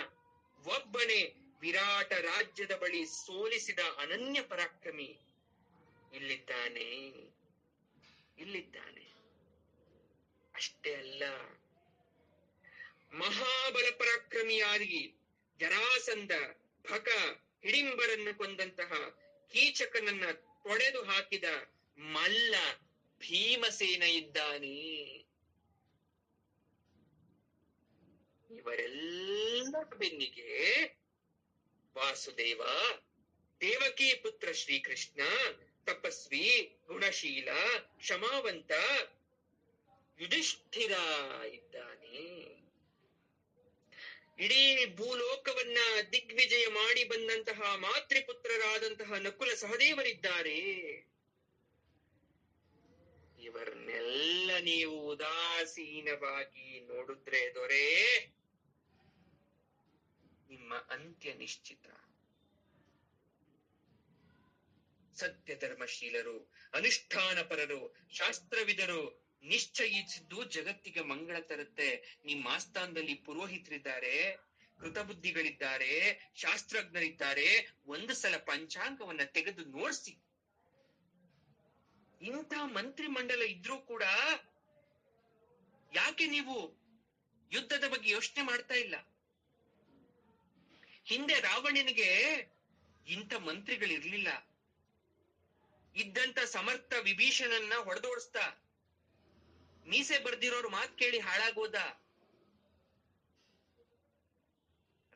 Speaker 1: ಒಬ್ಬನೇ ವಿರಾಟ ರಾಜ್ಯದ ಬಳಿ ಸೋಲಿಸಿದ ಅನನ್ಯ ಪರಾಕ್ರಮಿ ಇಲ್ಲಿದ್ದಾನೆ. ಅಷ್ಟೇ ಅಲ್ಲ, ಮಹಾಬಲ ಪರಾಕ್ರಮಿಯಾಗಿ ಜರಾಸಂಧ, ಭಕ, ಹಿಡಿಂಬರನ್ನು ಕೊಂದಂತಹ ಕೀಚಕನನ್ನ ತೊಡೆದು ಹಾಕಿದ ಮಲ್ಲ ಭೀಮಸೇನ ಇದ್ದಾನೆ. ಇವರೆಲ್ಲರ ಬೆನ್ನಿಗೆ ವಾಸುದೇವ, ದೇವಕಿ ಪುತ್ರ ಶ್ರೀಕೃಷ್ಣ, ತಪಸ್ವಿ, ಗುಣಶೀಲ, ಕ್ಷಮಾವಂತ ಯುಧಿಷ್ಠಿರ ಇದ್ದಾನೆ. ಇಡೀ ಭೂಲೋಕವನ್ನ ದಿಗ್ವಿಜಯ ಮಾಡಿ ಬಂದಂತಹ ಮಾತೃಪುತ್ರರಾದಂತಹ ನಕುಲ ಸಹದೇವರಿದ್ದಾರೆ. ಇವರನ್ನೆಲ್ಲ ನೀವು ಉದಾಸೀನವಾಗಿ ನೋಡಿದ್ರೆ ದೊರೆ, ನಿಮ್ಮ ಅಂತ್ಯ ನಿಶ್ಚಿತ. ಸತ್ಯ ಧರ್ಮಶೀಲರು, ಅನುಷ್ಠಾನ ಪರರು, ಶಾಸ್ತ್ರವಿದರು ನಿಶ್ಚಯಿಸಿದ್ದು ಜಗತ್ತಿಗೆ ಮಂಗಳ ತರುತ್ತೆ. ನಿಮ್ಮ ಆಸ್ಥಾನದಲ್ಲಿ ಪುರೋಹಿತರಿದ್ದಾರೆ, ಕೃತಬುದ್ಧಿಗಳಿದ್ದಾರೆ, ಶಾಸ್ತ್ರಜ್ಞರಿದ್ದಾರೆ. ಒಂದು ಸಲ ಪಂಚಾಂಗವನ್ನ ತೆಗೆದು ನೋಡ್ಸಿ. ಇಂಥ ಮಂತ್ರಿ ಮಂಡಲ ಇದ್ರೂ ಕೂಡ ಯಾಕೆ ನೀವು ಯುದ್ಧದ ಬಗ್ಗೆ ಯೋಚನೆ ಮಾಡ್ತಾ ಇಲ್ಲ? ಹಿಂದೆ ರಾವಣನಿಗೆ ಇಂಥ ಮಂತ್ರಿಗಳಿರ್ಲಿಲ್ಲ. ಇದ್ದಂತ ಸಮರ್ಥ ವಿಭೀಷಣನ್ನ ಹೊಡೆದೋಡಿಸ್ತ. ಮೀಸೆ ಬರ್ದಿರೋರು ಮಾತ್ ಕೇಳಿ ಹಾಳಾಗೋದ.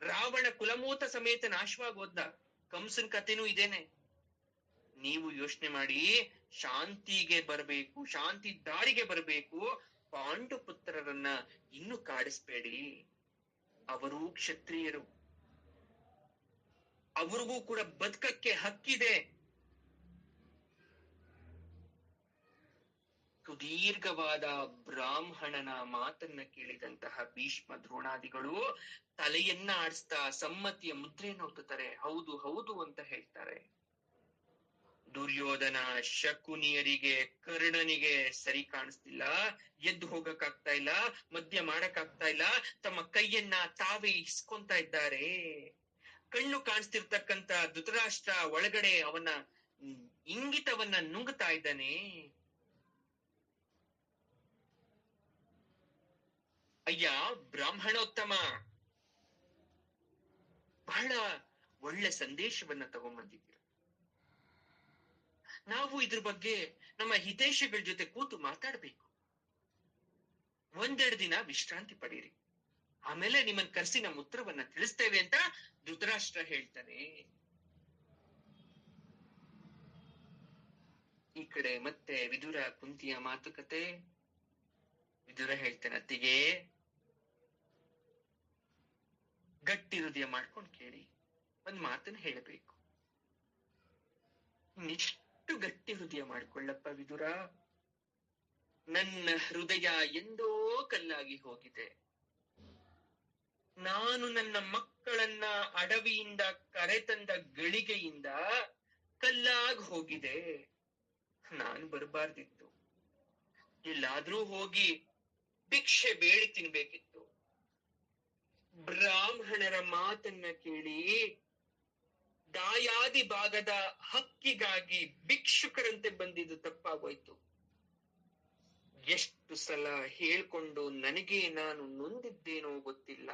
Speaker 1: ರಾವಣ ಕುಲಮೂತ ಸಮೇತ ನಾಶವಾಗೋದ. ಕಂಸನ್ ಕಥೆನೂ ಇದೇನೆ. ನೀವು ಯೋಚನೆ ಮಾಡಿ, ಶಾಂತಿಗೆ ಬರಬೇಕು, ಶಾಂತಿ ದಾರಿಗೆ ಬರಬೇಕು. ಪಾಂಡು ಪುತ್ರರನ್ನ ಇನ್ನು ಕಾಡಿಸ್ಬೇಡಿ. ಅವರೂ ಕ್ಷತ್ರಿಯರು, ಅವ್ರಿಗೂ ಕೂಡ ಬದುಕಕ್ಕೆ ಹಕ್ಕಿದೆ. ಸುದೀರ್ಘವಾದ ಬ್ರಾಹ್ಮಣನ ಮಾತನ್ನ ಕೇಳಿದಂತಹ ಭೀಷ್ಮ ದ್ರೋಣಾದಿಗಳು ತಲೆಯನ್ನ ಆಡಿಸ್ತಾ ಸಮ್ಮತಿಯ ಮುದ್ರೆಯನ್ನು ಒತ್ತುತ್ತಾರೆ. ಹೌದು ಹೌದು ಅಂತ ಹೇಳ್ತಾರೆ. ದುರ್ಯೋಧನ, ಶಕುನಿಯರಿಗೆ, ಕರ್ಣನಿಗೆ ಸರಿ ಕಾಣಿಸ್ತಿಲ್ಲ, ಎದ್ದು ಹೋಗಕ್ಕಾಗ್ತಾ ಇಲ್ಲ, ಮದ್ಯ ಮಾಡಕ್ಕಾಗ್ತಾ ಇಲ್ಲ. ತಮ್ಮ ಕೈಯನ್ನ ತಾವೇ ಇಸ್ಕೊಂತ ಇದ್ದಾರೆ. ಕಣ್ಣು ಕಾಣಿಸ್ತಿರ್ತಕ್ಕಂತ ಧೃತರಾಷ್ಟ್ರ ಒಳಗಡೆ ಅವನ ಇಂಗಿತವನ್ನ ನುಂಗ್ತಾ ಇದ್ದಾನೆ. ಅಯ್ಯ ಬ್ರಾಹ್ಮಣೋತ್ತಮ, ಬಹಳ ಒಳ್ಳೆ ಸಂದೇಶವನ್ನ ತಗೊಂಡ್ಬಂದಿದ್ದೀರ. ನಾವು ಇದ್ರ ಬಗ್ಗೆ ನಮ್ಮ ಹಿತೈಷಿಗಳ ಜೊತೆ ಕೂತು ಮಾತಾಡ್ಬೇಕು. ಒಂದೆರಡು ದಿನ ವಿಶ್ರಾಂತಿ ಪಡೀರಿ, ಆಮೇಲೆ ನಿಮ್ಮನ್ನ ಕರೆಸಿ ನಮ್ಮ ಉತ್ತರವನ್ನ ತಿಳಿಸ್ತೇವೆ ಅಂತ ಧೃತರಾಷ್ಟ್ರ ಹೇಳ್ತಾನೆ. ಈ ಕಡೆ ಮತ್ತೆ ವಿದುರ ಕುಂತಿಯ ಮಾತುಕತೆ. ವಿದುರ ಹೇಳ್ತಾನೆ, ಅತ್ತಿಗೆ ಗಟ್ಟಿ ಹೃದಯ ಮಾಡ್ಕೊಂಡು ಕೇಳಿ, ಒಂದ್ ಮಾತನ್ನ ಹೇಳಬೇಕು. ಇನ್ನೆಷ್ಟು ಗಟ್ಟಿ ಹೃದಯ ಮಾಡ್ಕೊಳ್ಳಪ್ಪ ವಿದುರ. ನನ್ನ ಹೃದಯ ಎಂದೋ ಕಲ್ಲಾಗಿ ಹೋಗಿದೆ. ನಾನು ನನ್ನ ಮಕ್ಕಳನ್ನ ಅಡವಿಯಿಂದ ಕರೆತಂದ ಗಳಿಗೆಯಿಂದ ಕಲ್ಲಾಗಿ ಹೋಗಿದೆ. ನಾನು ಬರಬಾರ್ದಿತ್ತು, ಎಲ್ಲಾದ್ರೂ ಹೋಗಿ ಭಿಕ್ಷೆ ಬೇಡಿ ತಿನ್ಬೇಕಿತ್ತು. ಬ್ರಾಹ್ಮಣರ ಮಾತನ್ನ ಕೇಳಿ ದಾಯಾದಿ ಭಾಗದ ಹಕ್ಕಿಗಾಗಿ ಭಿಕ್ಷುಕರಂತೆ ಬಂದಿದ್ದು ತಪ್ಪಾಗೋಯ್ತು. ಎಷ್ಟು ಸಲ ಹೇಳ್ಕೊಂಡು ನನಗೆ ನಾನು ನೊಂದಿದ್ದೇನೋ ಗೊತ್ತಿಲ್ಲ.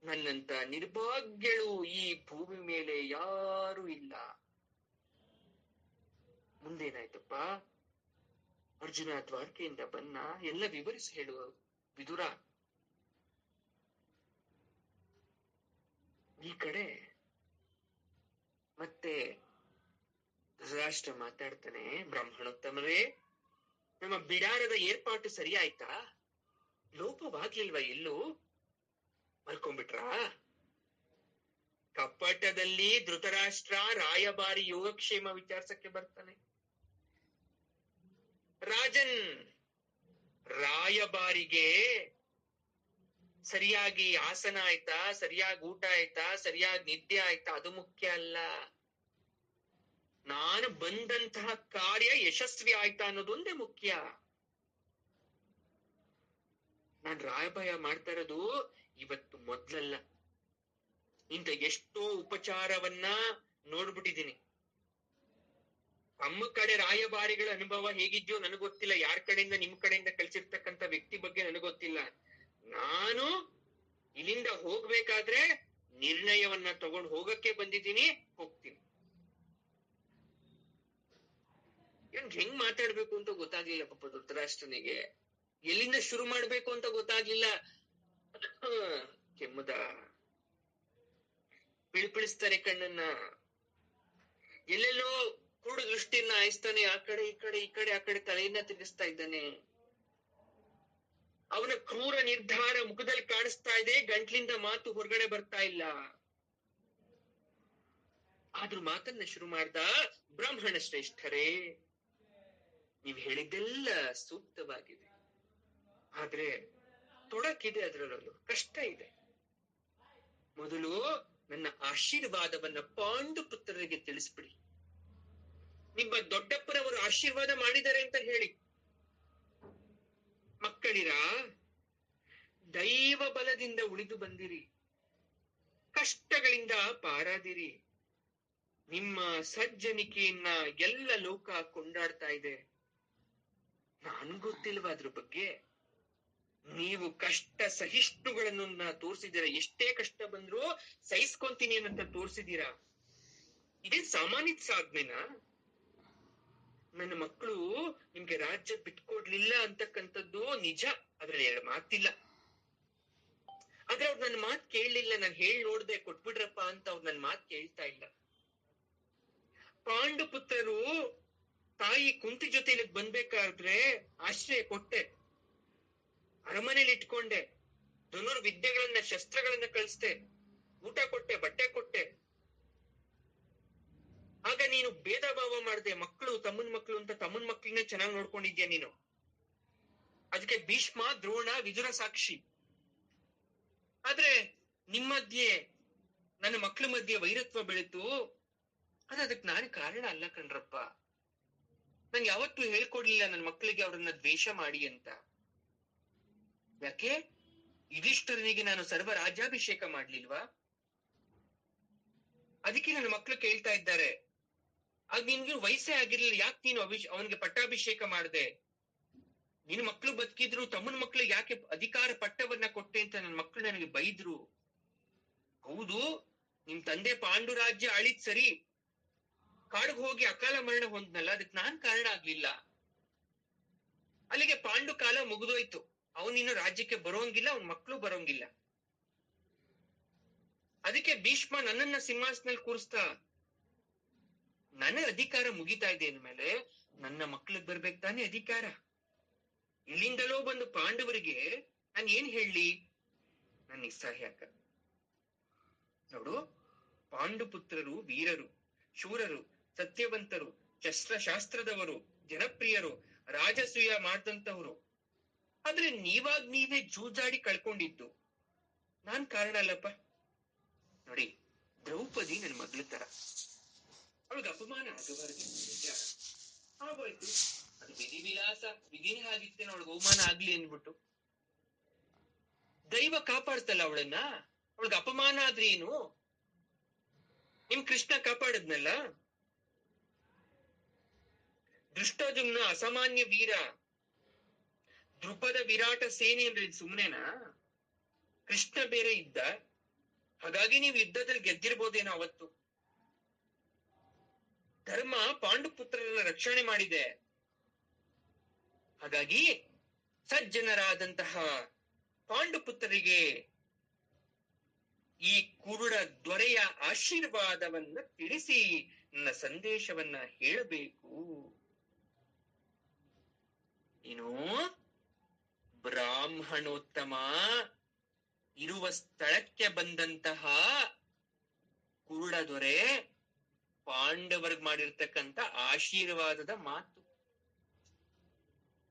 Speaker 1: ನನ್ನಂತ ನಿರ್ಭಾಗ್ಯಳು ಈ ಭೂಮಿ ಮೇಲೆ ಯಾರೂ ಇಲ್ಲ. ಮುಂದೇನಾಯ್ತಪ್ಪ? ಅರ್ಜುನ ದ್ವಾರಕೆಯಿಂದ ಬನ್ನ, ಎಲ್ಲ ವಿವರಿಸಿ ಹೇಳುವ ವಿದುರ. ಈ ಕಡೆ ಮತ್ತೆ ಧೃತರಾಷ್ಟ್ರ ಮಾತಾಡ್ತಾನೆ, ಬ್ರಾಹ್ಮಣೋತ್ತಮರೇ, ನಮ್ಮ ಬಿಡಾರದ ಏರ್ಪಾಟು ಸರಿ ಆಯ್ತಾ? ಲೋಪವಾಗ್ಲಿಲ್ವಾ? ಎಲ್ಲೂ ಮಲ್ಕೊಂಡ್ಬಿಟ್ರಾ? ಕಪ್ಪಟದಲ್ಲಿ ಧೃತರಾಷ್ಟ್ರ ರಾಯಭಾರಿ ಯೋಗಕ್ಷೇಮ ವಿಚಾರಿಸಕ್ಕೆ ಬರ್ತಾನೆ. ರಾಜನ್, ರಾಯಭಾರಿಗೆ ಸರಿಯಾಗಿ ಆಸನ ಆಯ್ತಾ, ಸರಿಯಾಗಿ ಊಟ ಆಯ್ತಾ, ಸರಿಯಾಗಿ ನಿದ್ದೆ ಆಯ್ತಾ, ಅದು ಮುಖ್ಯ ಅಲ್ಲ. ನಾನು ಬಂದಂತಹ ಕಾರ್ಯ ಯಶಸ್ವಿ ಆಯ್ತಾ ಅನ್ನೋದೊಂದೇ ಮುಖ್ಯ. ನಾನ್ ರಾಯಭಾರ ಮಾಡ್ತಾ ಇರೋದು ಇವತ್ತು ಮೊದ್ಲಲ್ಲ. ಇಂಥ ಎಷ್ಟೋ ಉಪಚಾರವನ್ನ ನೋಡ್ಬಿಟ್ಟಿದ್ದೀನಿ. ನಮ್ಮ ಕಡೆ ರಾಯಭಾರಿಗಳ ಅನುಭವ ಹೇಗಿದ್ಯೋ ನನಗ್ ಗೊತ್ತಿಲ್ಲ. ಯಾರ ಕಡೆಯಿಂದ ನಿಮ್ ಕಡೆಯಿಂದ ಕಳ್ಸಿರ್ತಕ್ಕಂಥ ವ್ಯಕ್ತಿ ಬಗ್ಗೆ ನನಗ್ ಗೊತ್ತಿಲ್ಲ. ನಾನು ಇಲ್ಲಿಂದ ಹೋಗ್ಬೇಕಾದ್ರೆ ನಿರ್ಣಯವನ್ನ ತಗೊಂಡು ಹೋಗಕ್ಕೆ ಬಂದಿದ್ದೀನಿ, ಹೋಗ್ತೀನಿ. ಇವ್ನ್ ಹೆಂಗ್ ಮಾತಾಡ್ಬೇಕು ಅಂತ ಗೊತ್ತಾಗ್ಲಿಲ್ಲ ಪಾಪ ಧೃತರಾಷ್ಟ್ರನಿಗೆ. ಎಲ್ಲಿಂದ ಶುರು ಮಾಡ್ಬೇಕು ಅಂತ ಗೊತ್ತಾಗ್ಲಿಲ್ಲ. ಕೆಮ್ಮುದ ಪಿಳಿಪಿಳಿಸ್ತಾನೆ ಕಣ್ಣನ್ನ, ಎಲ್ಲೆಲ್ಲೋ ಕುರುಡು ದೃಷ್ಟಿಯನ್ನ ಹಾಯಿಸ್ತಾನೆ. ಆ ಕಡೆ ಈ ಕಡೆ, ಈ ಕಡೆ ಆ ಕಡೆ ತಲೆಯನ್ನ ತಿರುಗಿಸ್ತಾ ಇದ್ದಾನೆ. ಅವನ ಕ್ರೂರ ನಿರ್ಧಾರ ಮುಖದಲ್ಲಿ ಕಾಣಿಸ್ತಾ ಇದೆ, ಗಂಟ್ಲಿಂದ ಮಾತು ಹೊರಗಡೆ ಬರ್ತಾ ಇಲ್ಲ. ಆದ್ರೂ ಮಾತನ್ನ ಶುರು ಮಾಡ್ದ, ಬ್ರಾಹ್ಮಣ ಶ್ರೇಷ್ಠರೇ, ನೀವ್ ಹೇಳಿದ್ದೆಲ್ಲ ಸೂಕ್ತವಾಗಿದೆ, ಆದ್ರೆ ತೊಡಕಿದೆ, ಅದರಲ್ಲೂ ಕಷ್ಟ ಇದೆ. ಮೊದಲು ನನ್ನ ಆಶೀರ್ವಾದವನ್ನ ಪಾಂಡು ಪುತ್ರರಿಗೆ ತಿಳಿಸ್ಬಿಡಿ. ನಿಮ್ಮ ದೊಡ್ಡಪ್ಪನವರು ಆಶೀರ್ವಾದ ಮಾಡಿದ್ದಾರೆ ಅಂತ ಹೇಳಿ. ಮಕ್ಕಳಿರ, ದೈವ ಬಲದಿಂದ ಉಳಿದು ಬಂದಿರಿ, ಕಷ್ಟಗಳಿಂದ ಪಾರಾದಿರಿ. ನಿಮ್ಮ ಸಜ್ಜನಿಕೆಯನ್ನ ಎಲ್ಲ ಲೋಕ ಕೊಂಡಾಡ್ತಾ ಇದೆ. ನನ್ ಗೊತ್ತಿಲ್ವಾ ಅದ್ರ ಬಗ್ಗೆ? ನೀವು ಕಷ್ಟ ಸಹಿಷ್ಣುಗಳನ್ನು ತೋರಿಸಿದ್ದೀರಾ. ಎಷ್ಟೇ ಕಷ್ಟ ಬಂದ್ರು ಸಹಿಸ್ಕೊಂತೀನಿ ಅಂತ ತೋರಿಸಿದೀರಾ. ಇದೇ ಸಾಮಾನ್ಯ ಸಾಧನೆನಾ? ನನ್ನ ಮಕ್ಕಳು ನಿಮ್ಗೆ ರಾಜ್ಯ ಬಿಟ್ಕೊಡ್ಲಿಲ್ಲ ಅಂತಕ್ಕಂಥದ್ದು ನಿಜ, ಅದ್ರಲ್ಲಿ ಎರಡು ಮಾತಿಲ್ಲ. ಆದ್ರೆ ಅವ್ರು ನನ್ನ ಮಾತು ಕೇಳಲಿಲ್ಲ. ನಾನು ಹೇಳಿ ನೋಡ್ದೆ, ಕೊಟ್ಬಿಡ್ರಪ್ಪ ಅಂತ ಅವ್ರು ನನ್ನ ಮಾತು ಕೇಳ್ತಾ ಇಲ್ಲ. ಪಾಂಡು ಪುತ್ರರು ತಾಯಿ ಕುಂತಿ ಜೊತೆಲಿ ಬಂದ್ಬೇಕಾದ್ರೆ ಆಶ್ರಯ ಕೊಟ್ಟೆ, ಅರಮನೆಯಲ್ಲಿ ಇಟ್ಕೊಂಡೆ, ಧನುರ್ವಿದ್ಯೆಗಳನ್ನ ಶಸ್ತ್ರಗಳನ್ನ ಕಳಿಸ್ದೆ, ಊಟ ಕೊಟ್ಟೆ, ಬಟ್ಟೆ ಕೊಟ್ಟೆ. ಆಗ ನೀನು ಭೇದ ಭಾವ ಮಾಡ್ದೆ, ಮಕ್ಕಳು ತಮ್ಮನ್ ಮಕ್ಕಳು ಅಂತ ತಮ್ಮನ್ ಮಕ್ಕಳನ್ನೇ ಚೆನ್ನಾಗಿ ನೋಡ್ಕೊಂಡಿದ್ಯಾ ನೀನು. ಅದಕ್ಕೆ ಭೀಷ್ಮ, ದ್ರೋಣ, ವಿದುರ ಸಾಕ್ಷಿ. ಆದ್ರೆ ನಿಮ್ಮ ಮಧ್ಯೆ, ನನ್ನ ಮಕ್ಕಳ ಮಧ್ಯೆ ವೈರತ್ವ ಬೆಳೀತು, ಅದಕ್ಕೆ ನಾನು ಕಾರಣ ಅಲ್ಲ ಕಣ್ರಪ್ಪ. ನಾನು ಯಾವತ್ತೂ ಹೇಳ್ಕೊಡ್ಲಿಲ್ಲ ನನ್ನ ಮಕ್ಕಳಿಗೆ ಅವ್ರನ್ನ ದ್ವೇಷ ಮಾಡಿ ಅಂತ. ಯಾಕೆ? ಯುಧಿಷ್ಠರನಿಗೆ ನಾನು ಸರ್ವ ರಾಜ್ಯಾಭಿಷೇಕ ಮಾಡ್ಲಿಲ್ವಾ? ಅದಕ್ಕೆ ನನ್ನ ಮಕ್ಕಳು ಕೇಳ್ತಾ ಇದ್ದಾರೆ, ಆಗ ನಿನ್ಗೆ ವಯಸ್ಸೇ ಆಗಿರ್ಲಿಲ್ಲ, ಯಾಕೆ ನೀನು ಅವನಿಗೆ ಪಟ್ಟಾಭಿಷೇಕ ಮಾಡ್ದೆ? ನಿನ್ ಮಕ್ಳು ಬದುಕಿದ್ರು, ತಮ್ಮನ ಮಕ್ಳಿಗೆ ಯಾಕೆ ಅಧಿಕಾರ ಪಟ್ಟವನ್ನ ಕೊಟ್ಟೆ ಅಂತ ನನ್ನ ಮಕ್ಕಳು ನನಗೆ ಬೈದ್ರು. ಹೌದು, ನಿಮ್ ತಂದೆ ಪಾಂಡು ರಾಜ್ಯ ಆಳಿದ್ ಸರಿ, ಕಾಡ್ಗ್ ಹೋಗಿ ಅಕಾಲ ಮರಣ ಹೊಂದ್ನಲ್ಲ, ಅದಕ್ಕೆ ನಾನ್ ಕಾರಣ ಆಗ್ಲಿಲ್ಲ. ಅಲ್ಲಿಗೆ ಪಾಂಡು ಕಾಲ ಮುಗಿದೋಯ್ತು. ಅವನಿನ್ನು ರಾಜ್ಯಕ್ಕೆ ಬರೋಂಗಿಲ್ಲ, ಅವನ್ ಮಕ್ಳು ಬರೋಂಗಿಲ್ಲ. ಅದಕ್ಕೆ ಭೀಷ್ಮ ನನ್ನನ್ನ ಸಿಂಹಾಸನಲ್ಲಿ ಕೂರಿಸ್ತಾ, ನನ್ನ ಅಧಿಕಾರ ಮುಗಿತಾ ಇದೆ ಅಂದ್ಮೇಲೆ ನನ್ನ ಮಕ್ಳಿಗೆ ಬರ್ಬೇಕು ತಾನೇ ಅಧಿಕಾರ. ಇಲ್ಲಿಂದಲೋ ಬಂದು ಪಾಂಡವರಿಗೆ ನಾನು ಏನ್ ಹೇಳಿ? ನನ್ನ ನಿಸ್ಸಹಾಯಕ. ನೋಡು, ಪಾಂಡು ಪುತ್ರರು ವೀರರು, ಶೂರರು, ಸತ್ಯವಂತರು, ಶಸ್ತ್ರಶಾಸ್ತ್ರದವರು, ಜನಪ್ರಿಯರು, ರಾಜಸೂಯ ಮಾಡ್ದಂತವ್ರು. ಆದ್ರೆ ನೀವೇ ಜೂಜಾಡಿ ಕಳ್ಕೊಂಡಿದ್ದು ನಾನ್ ಕಾರಣ ಅಲ್ಲಪ್ಪ. ನೋಡಿ, ದ್ರೌಪದಿ ನನ್ನ ಮಗಳ ತರ, ಅವಳಿಗೆ ಅಪಮಾನ ಆಗಬಾರ್ದು, ಆಗೋಯ್ತು. ಅದು ವಿಧಿ ವಿಲಾಸ, ವಿಧಿನೇ ಆಗಿತ್ತೇನೋ ಅವಳಿಗೆ ಅವಮಾನ ಆಗ್ಲಿ ಅನ್ಬಿಟ್ಟು. ದೈವ ಕಾಪಾಡ್ತಲ್ಲ ಅವಳನ್ನ, ಅವಳಿಗೆ ಅಪಮಾನ ಆದ್ರೆ ಏನು? ನಿಮ್ ಕೃಷ್ಣ ಕಾಪಾಡದ್ನಲ್ಲ. ದೃಷ್ಟಜುಮ್ನ ಅಸಾಮಾನ್ಯ ವೀರ, ದೃಪದ ವಿರಾಟ ಸೇನೆ ಅಂದ್ರೆ ಸುಮ್ನೆನಾ? ಕೃಷ್ಣ ಬೇರೆ ಇದ್ದ, ಹಾಗಾಗಿ ನೀವು ಯುದ್ಧದಲ್ಲಿ ಗೆದ್ದಿರ್ಬೋದೇನೋ ಅವತ್ತು. ಧರ್ಮ ಪಾಂಡುಪುತ್ರರನ್ನ ರಕ್ಷಣೆ ಮಾಡಿದೆ. ಹಾಗಾಗಿ ಸಜ್ಜನರಾದಂತಹ ಪಾಂಡುಪುತ್ರರಿಗೆ ಈ ಕುರುಡ ದೊರೆಯ ಆಶೀರ್ವಾದವನ್ನ ತಿಳಿಸಿ ನನ್ನ ಸಂದೇಶವನ್ನ ಹೇಳಬೇಕು. ಏನು? ಬ್ರಾಹ್ಮಣೋತ್ತಮ ಇರುವ ಸ್ಥಳಕ್ಕೆ ಬಂದಂತಹ ಕುರುಡ ದೊರೆ ಪಾಂಡವರ್ಗ್ ಮಾಡಿರ್ತಕ್ಕಂಥ ಆಶೀರ್ವಾದದ ಮಾತು.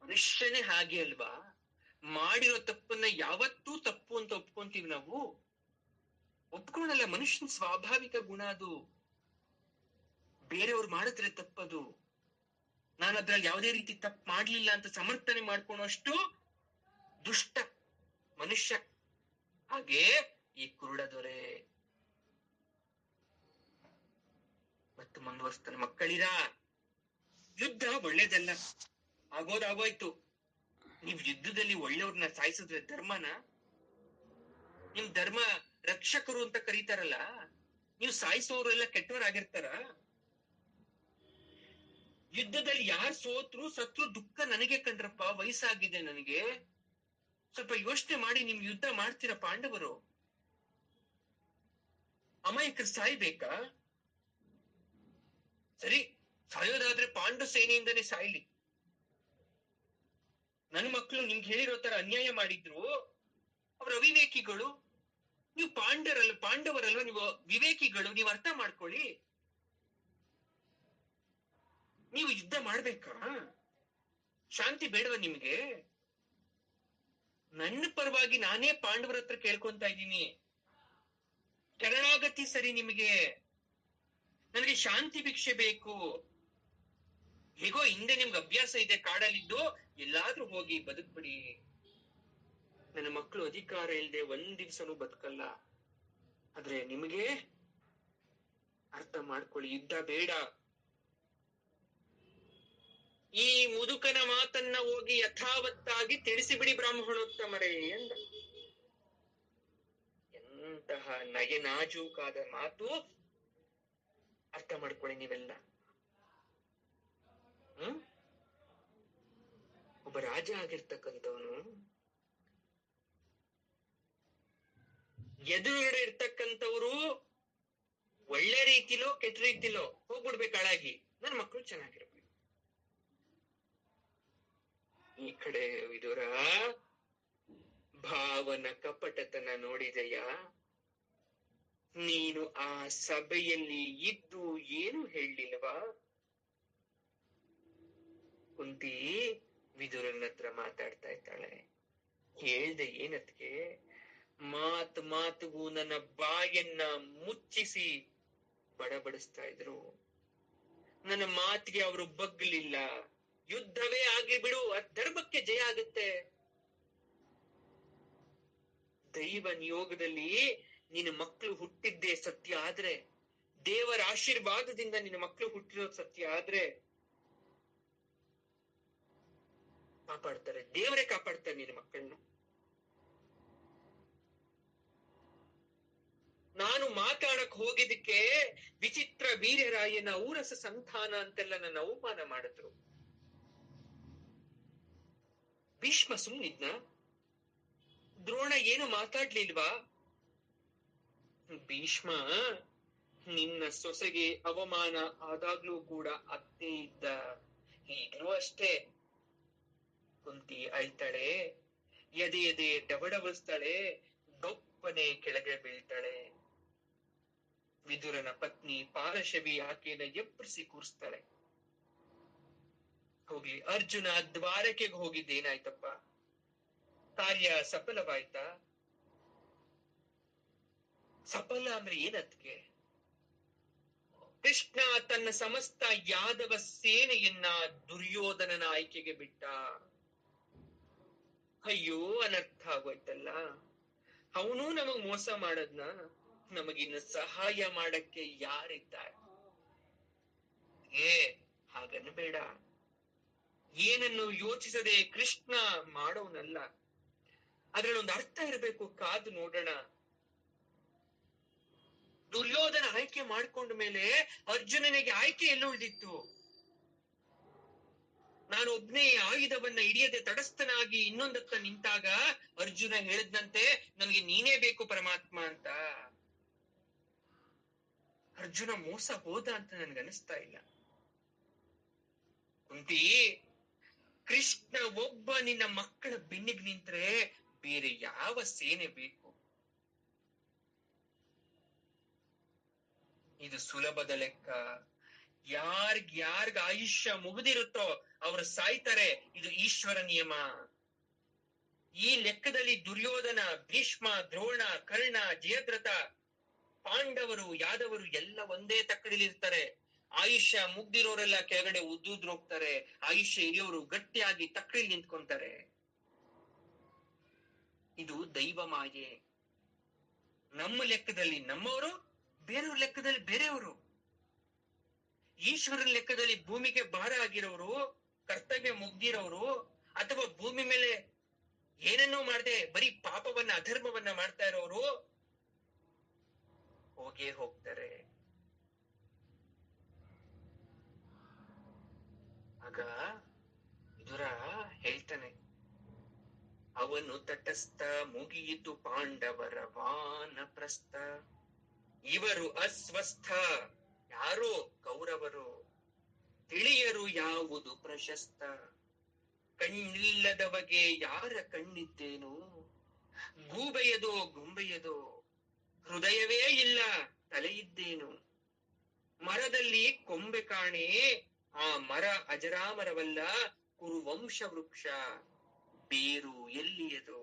Speaker 1: ಮನುಷ್ಯನೇ ಹಾಗೆ ಅಲ್ವಾ? ಮಾಡಿರೋ ತಪ್ಪನ್ನ ಯಾವತ್ತೂ ತಪ್ಪು ಅಂತ ಒಪ್ಕೊಂತೀವಿ ನಾವು? ಒಪ್ಕೊಳಲ್ಲ. ಮನುಷ್ಯನ ಸ್ವಾಭಾವಿಕ ಗುಣ ಅದು. ಬೇರೆಯವ್ರು ಮಾಡಿದ್ರೆ ತಪ್ಪದು. ನಾನು ಅದ್ರಲ್ಲಿ ಯಾವುದೇ ರೀತಿ ತಪ್ಪು ಮಾಡ್ಲಿಲ್ಲ ಅಂತ ಸಮರ್ಥನೆ ಮಾಡ್ಕೊಳೋಷ್ಟು ದುಷ್ಟ ಮನುಷ್ಯ. ಹಾಗೆ ಈ ಕುರುಡ ದೊರೆ. ಮತ್ತು ಮುಂದುವರಿಸ್ತಾನೆ, ಮಕ್ಕಳಿರ, ಯುದ್ಧ ಒಳ್ಳೇದಲ್ಲ, ಆಗೋದಾಗೋಯ್ತು. ನೀವ್ ಯುದ್ಧದಲ್ಲಿ ಒಳ್ಳೆಯವ್ರನ್ನ ಸಾಯಿಸಿದ್ರೆ ಧರ್ಮನ? ನಿಮ್ ಧರ್ಮ ರಕ್ಷಕರು ಅಂತ ಕರೀತಾರಲ್ಲ, ನೀವು ಸಾಯಿಸೋರೆಲ್ಲ ಕೆಟ್ಟವರಾಗಿರ್ತಾರ? ಯುದ್ಧದಲ್ಲಿ ಯಾರು ಸತ್ರು ದುಃಖ ನನಗೆ ಕಣ್ರಪ್ಪ, ವಯಸ್ಸಾಗಿದೆ ನನಗೆ. ಸ್ವಲ್ಪ ಯೋಚನೆ ಮಾಡಿ, ನಿಮ್ ಯುದ್ಧ ಮಾಡ್ತೀರ ಪಾಂಡವರು? ಅಮಾಯಕರು ಸಾಯ್ಬೇಕಾ? ಸರಿ, ಸಾಯೋದಾದ್ರೆ ಪಾಂಡು ಸೇನೆಯಿಂದನೇ ಸಾಯ್ಲಿ. ನನ್ನ ಮಕ್ಕಳು ನಿಮ್ಗೆ ಹೇಳಿರೋ ತರ ಅನ್ಯಾಯ ಮಾಡಿದ್ರು, ಅವ್ರ ಅವಿವೇಕಿಗಳು. ನೀವು ಪಾಂಡವರಲ್ವ, ನೀವು ವಿವೇಕಿಗಳು. ನೀವು ಅರ್ಥ ಮಾಡ್ಕೊಳ್ಳಿ. ನೀವು ಯುದ್ಧ ಮಾಡ್ಬೇಕಾ? ಶಾಂತಿ ಬೇಡವ ನಿಮ್ಗೆ? ನನ್ನ ಪರವಾಗಿ ನಾನೇ ಪಾಂಡವರ ಹತ್ರ ಕೇಳ್ಕೊಂತ ಇದ್ದೀನಿ, ಶರಣಾಗತಿ ಸರಿ ನಿಮಗೆ. ನನಗೆ ಶಾಂತಿ ಭಿಕ್ಷೆ ಬೇಕು. ಹೇಗೋ ಹಿಂದೆ ನಿಮ್ಗೆ ಅಭ್ಯಾಸ ಇದೆ ಕಾಡಲ್ಲಿದ್ದು, ಎಲ್ಲಾದ್ರೂ ಹೋಗಿ ಬದುಕ್ಬಿಡಿ. ನನ್ನ ಮಕ್ಕಳು ಅಧಿಕಾರ ಇಲ್ಲದೆ ಒಂದ್ ದಿವ್ಸನೂ ಬದುಕಲ್ಲ. ಆದ್ರೆ ನಿಮಗೆ ಅರ್ಥ ಮಾಡ್ಕೊಳ್ಳಿ, ಯುದ್ಧ ಬೇಡ. ಈ ಮುದುಕನ ಮಾತನ್ನ ಹೋಗಿ ಯಥಾವತ್ತಾಗಿ ತಿಳಿಸಿಬಿಡಿ ಬ್ರಾಹ್ಮಣೋತ್ತಮರೇ ಎಂದ. ಎಂತಹ ನಯನಾಜೂಕಾದ ಮಾತು, ಅರ್ಥ ಮಾಡ್ಕೊಳ್ಳಿ ನೀವೆಲ್ಲ. ಒಬ್ಬ ರಾಜ ಆಗಿರ್ತಕ್ಕಂಥವನು ಎದುರುಗಡೆ ಇರ್ತಕ್ಕಂಥವ್ರು ಒಳ್ಳೆ ರೀತಿಲೋ ಕೆಟ್ಟ ರೀತಿಲೋ ಹೋಗ್ಬಿಡ್ಬೇಕು ಹಾಳಾಗಿ, ನನ್ ಮಕ್ಕಳು ಚೆನ್ನಾಗಿರ್ಬೇಕು. ಈ ಕಡೆ ವಿದುರ ಭಾವನ ಕಪಟತನ ನೋಡಿದೆಯ? ನೀನು ಆ ಸಭೆಯಲ್ಲಿ ಇದ್ದು ಏನು ಹೇಳಲಿಲ್ವಾ? ಕುಂತಿ ವಿದುರನ ಹತ್ರ ಮಾತಾಡ್ತಾ ಇದ್ದಾಳೆ. ಹೇಳ್ದೆ ಏನತ್ಗೆ? ಮಾತಿಗೂ ನನ್ನ ಬಾಯನ್ನ ಮುಚ್ಚಿಸಿ ಬಡಬಡಿಸ್ತಾ ಇದ್ರು. ನನ್ನ ಮಾತಿಗೆ ಅವರು ಬಗ್ಲಿಲ್ಲ. ಯುದ್ಧವೇ ಆಗ್ಲಿ ಬಿಡು, ಧರ್ಮಕ್ಕೆ ಜಯ ಆಗುತ್ತೆ. ದೈವ ನಿಯೋಗದಲ್ಲಿ ನಿನ್ನ ಮಕ್ಕಳು ಹುಟ್ಟಿದ್ದೇ ಸತ್ಯ ಆದ್ರೆ, ದೇವರ ಆಶೀರ್ವಾದದಿಂದ ನಿನ್ನ ಮಕ್ಕಳು ಹುಟ್ಟಿರೋದು ಸತ್ಯ ಆದ್ರೆ ಕಾಪಾಡ್ತಾರೆ, ದೇವರೇ ಕಾಪಾಡ್ತಾರೆ ನಿನ್ನ ಮಕ್ಕಳನ್ನ. ನಾನು ಮಾತಾಡಕ್ ಹೋಗಿದ್ದಕ್ಕೆ ವಿಚಿತ್ರ ವೀರ್ಯರಾಯನ ಊರಸ ಸಂತಾನ ಅಂತೆಲ್ಲ ನನ್ನ ಅವಮಾನ ಮಾಡಿದ್ರು. ಭೀಷ್ಮ ಸುಮ್ನಿದ್ನ? ದ್ರೋಣ ಏನು ಮಾತಾಡ್ಲಿಲ್ವಾ? ಭೀಷ್ಮ ನಿನ್ನ ಸೊಸೆಗೆ ಅವಮಾನ ಆದಾಗ್ಲೂ ಕೂಡ ಅತ್ತೇ ಇದ್ದ, ಈಗ್ಲೂ ಅಷ್ಟೇ. ಕುಂತಿ ಅಳ್ತಾಳೆ, ಎದೆ ಎದೆ ಡಬಡಬಸ್ತಾಳೆ, ಗಪ್ಪನೆ ಕೆಳಗೆ ಬೀಳ್ತಾಳೆ. ವಿದುರನ ಪತ್ನಿ ಪಾರಶವಿ ಆಕೆನ ಎಬ್ಬರಿಸಿ ಕೂರಿಸ್ತಾಳೆ. ಹೋಗ್ಲಿ, ಅರ್ಜುನ ದ್ವಾರಕೆಗೆ ಹೋಗಿದ್ದೇನಾಯ್ತಪ್ಪ? ಕಾರ್ಯ ಸಫಲವಾಯ್ತಾ? ಸಫಲ ಅಂದ್ರೆ ಏನತ್ಗೆ? ಕೃಷ್ಣ ತನ್ನ ಸಮಸ್ತ ಯಾದವ ಸೇನೆಯನ್ನ ದುರ್ಯೋಧನನ ಆಯ್ಕೆಗೆ ಬಿಟ್ಟ. ಅಯ್ಯೋ, ಅನರ್ಥ ಆಗೋಯ್ತಲ್ಲ. ಅವನು ನಮಗ್ ಮೋಸ ಮಾಡದ್ನ, ನಮಗಿನ್ನು ಸಹಾಯ ಮಾಡಕ್ಕೆ ಯಾರಿದ್ದಾರೆ? ಹಾಗನ್ನು ಬೇಡ. ಏನನ್ನು ಯೋಚಿಸದೆ ಕೃಷ್ಣ ಮಾಡೋನಲ್ಲ, ಅದ್ರಲ್ಲೊಂದು ಅರ್ಥ ಇರಬೇಕು, ಕಾದು ನೋಡೋಣ. ದುರ್ಯೋಧನ ಆಯ್ಕೆ ಮಾಡ್ಕೊಂಡ ಮೇಲೆ ಅರ್ಜುನನಿಗೆ ಆಯ್ಕೆ ಎಲ್ಲ ಉಳಿದಿತ್ತು? ನಾನು ಒಬ್ನೇ ಆಯುಧವನ್ನ ಹಿಡಿಯದೆ ತಟಸ್ಥನಾಗಿ ಇನ್ನೊಂದತ್ತ ನಿಂತಾಗ ಅರ್ಜುನ ಹೇಳಿದ್ನಂತೆ, ನನಗೆ ನೀನೇ ಬೇಕು ಪರಮಾತ್ಮ ಅಂತ. ಅರ್ಜುನ ಮೋಸ ಹೋದ ಅಂತ ನನ್ಗನಿಸ್ತಾ ಇಲ್ಲ. ಕುಂತಿ, ಕೃಷ್ಣ ಒಬ್ಬ ನಿನ್ನ ಮಕ್ಕಳ ಬೆನ್ನಿಗೆ ನಿಂತ್ರೆ ಬೇರೆ ಯಾವ ಸೇನೆ ಬೇಕು? ಇದು ಸುಲಭದ ಲೆಕ್ಕ. ಯಾರ್ಗ ಆಯುಷ್ಯ ಮುಗಿದಿರುತ್ತೋ ಅವರು ಸಾಯ್ತಾರೆ. ಇದು ಈಶ್ವರ ನಿಯಮ. ಈ ಲೆಕ್ಕದಲ್ಲಿ ದುರ್ಯೋಧನ, ಭೀಷ್ಮ, ದ್ರೋಣ, ಕರ್ಣ, ಜಯದ್ರಥ, ಪಾಂಡವರು, ಯಾದವರು ಎಲ್ಲ ಒಂದೇ ತಕ್ಕಡಿಲಿರ್ತಾರೆ. ಆಯುಷ್ಯ ಮುಗ್ದಿರೋರೆಲ್ಲ ಕೆಳಗಡೆ ಉದ್ದುದ್ರೋಗ್ತಾರೆ. ಆಯುಷ್ಯ ಇಳಿಯೋರು ಗಟ್ಟಿಯಾಗಿ ತಕ್ಕಡಿಲಿ ನಿಂತ್ಕೊಂತಾರೆ. ಇದು ದೈವ ಮಾಯೆ. ನಮ್ಮ ಲೆಕ್ಕದಲ್ಲಿ ನಮ್ಮವರು, ಬೇರೆಯವ್ರ ಲೆಕ್ಕದಲ್ಲಿ ಬೇರೆಯವರು. ಈಶ್ವರನ ಲೆಕ್ಕದಲ್ಲಿ ಭೂಮಿಗೆ ಭಾರ ಆಗಿರೋರು, ಕರ್ತವ್ಯ ಮುಗ್ದಿರೋರು, ಅಥವಾ ಭೂಮಿ ಮೇಲೆ ಏನನ್ನೂ ಮಾಡದೆ ಬರೀ ಪಾಪವನ್ನ, ಅಧರ್ಮವನ್ನ ಮಾಡ್ತಾ ಇರೋರು ಹೋಗೇ ಹೋಗ್ತಾರೆ. ಆಗ ವಿದುರ ಹೇಳ್ತಾನೆ, ಅವನು ತಟಸ್ಥ, ಮುಗಿಯಿತು ಪಾಂಡವರ ವಾನಪ್ರಸ್ಥ. ಇವರು ಅಸ್ವಸ್ಥ. ಯಾರು? ಕೌರವರು. ತಿಳಿಯರು ಯಾವುದು ಪ್ರಶಸ್ತ. ಕಣ್ಣಿಲ್ಲದವಗೆ ಯಾರ ಕಣ್ಣಿದ್ದೇನು? ಗೂಬೆಯದೋ ಗುಂಬೆಯದೋ, ಹೃದಯವೇ ಇಲ್ಲ ತಲೆ ಇದ್ದೇನು. ಮರದಲ್ಲಿ ಕೊಂಬೆ ಕಾಣೆ, ಆ ಮರ ಅಜರಾಮರವಲ್ಲ, ಕುರುವಂಶ ವೃಕ್ಷ. ಬೇರು ಎಲ್ಲಿಯದು?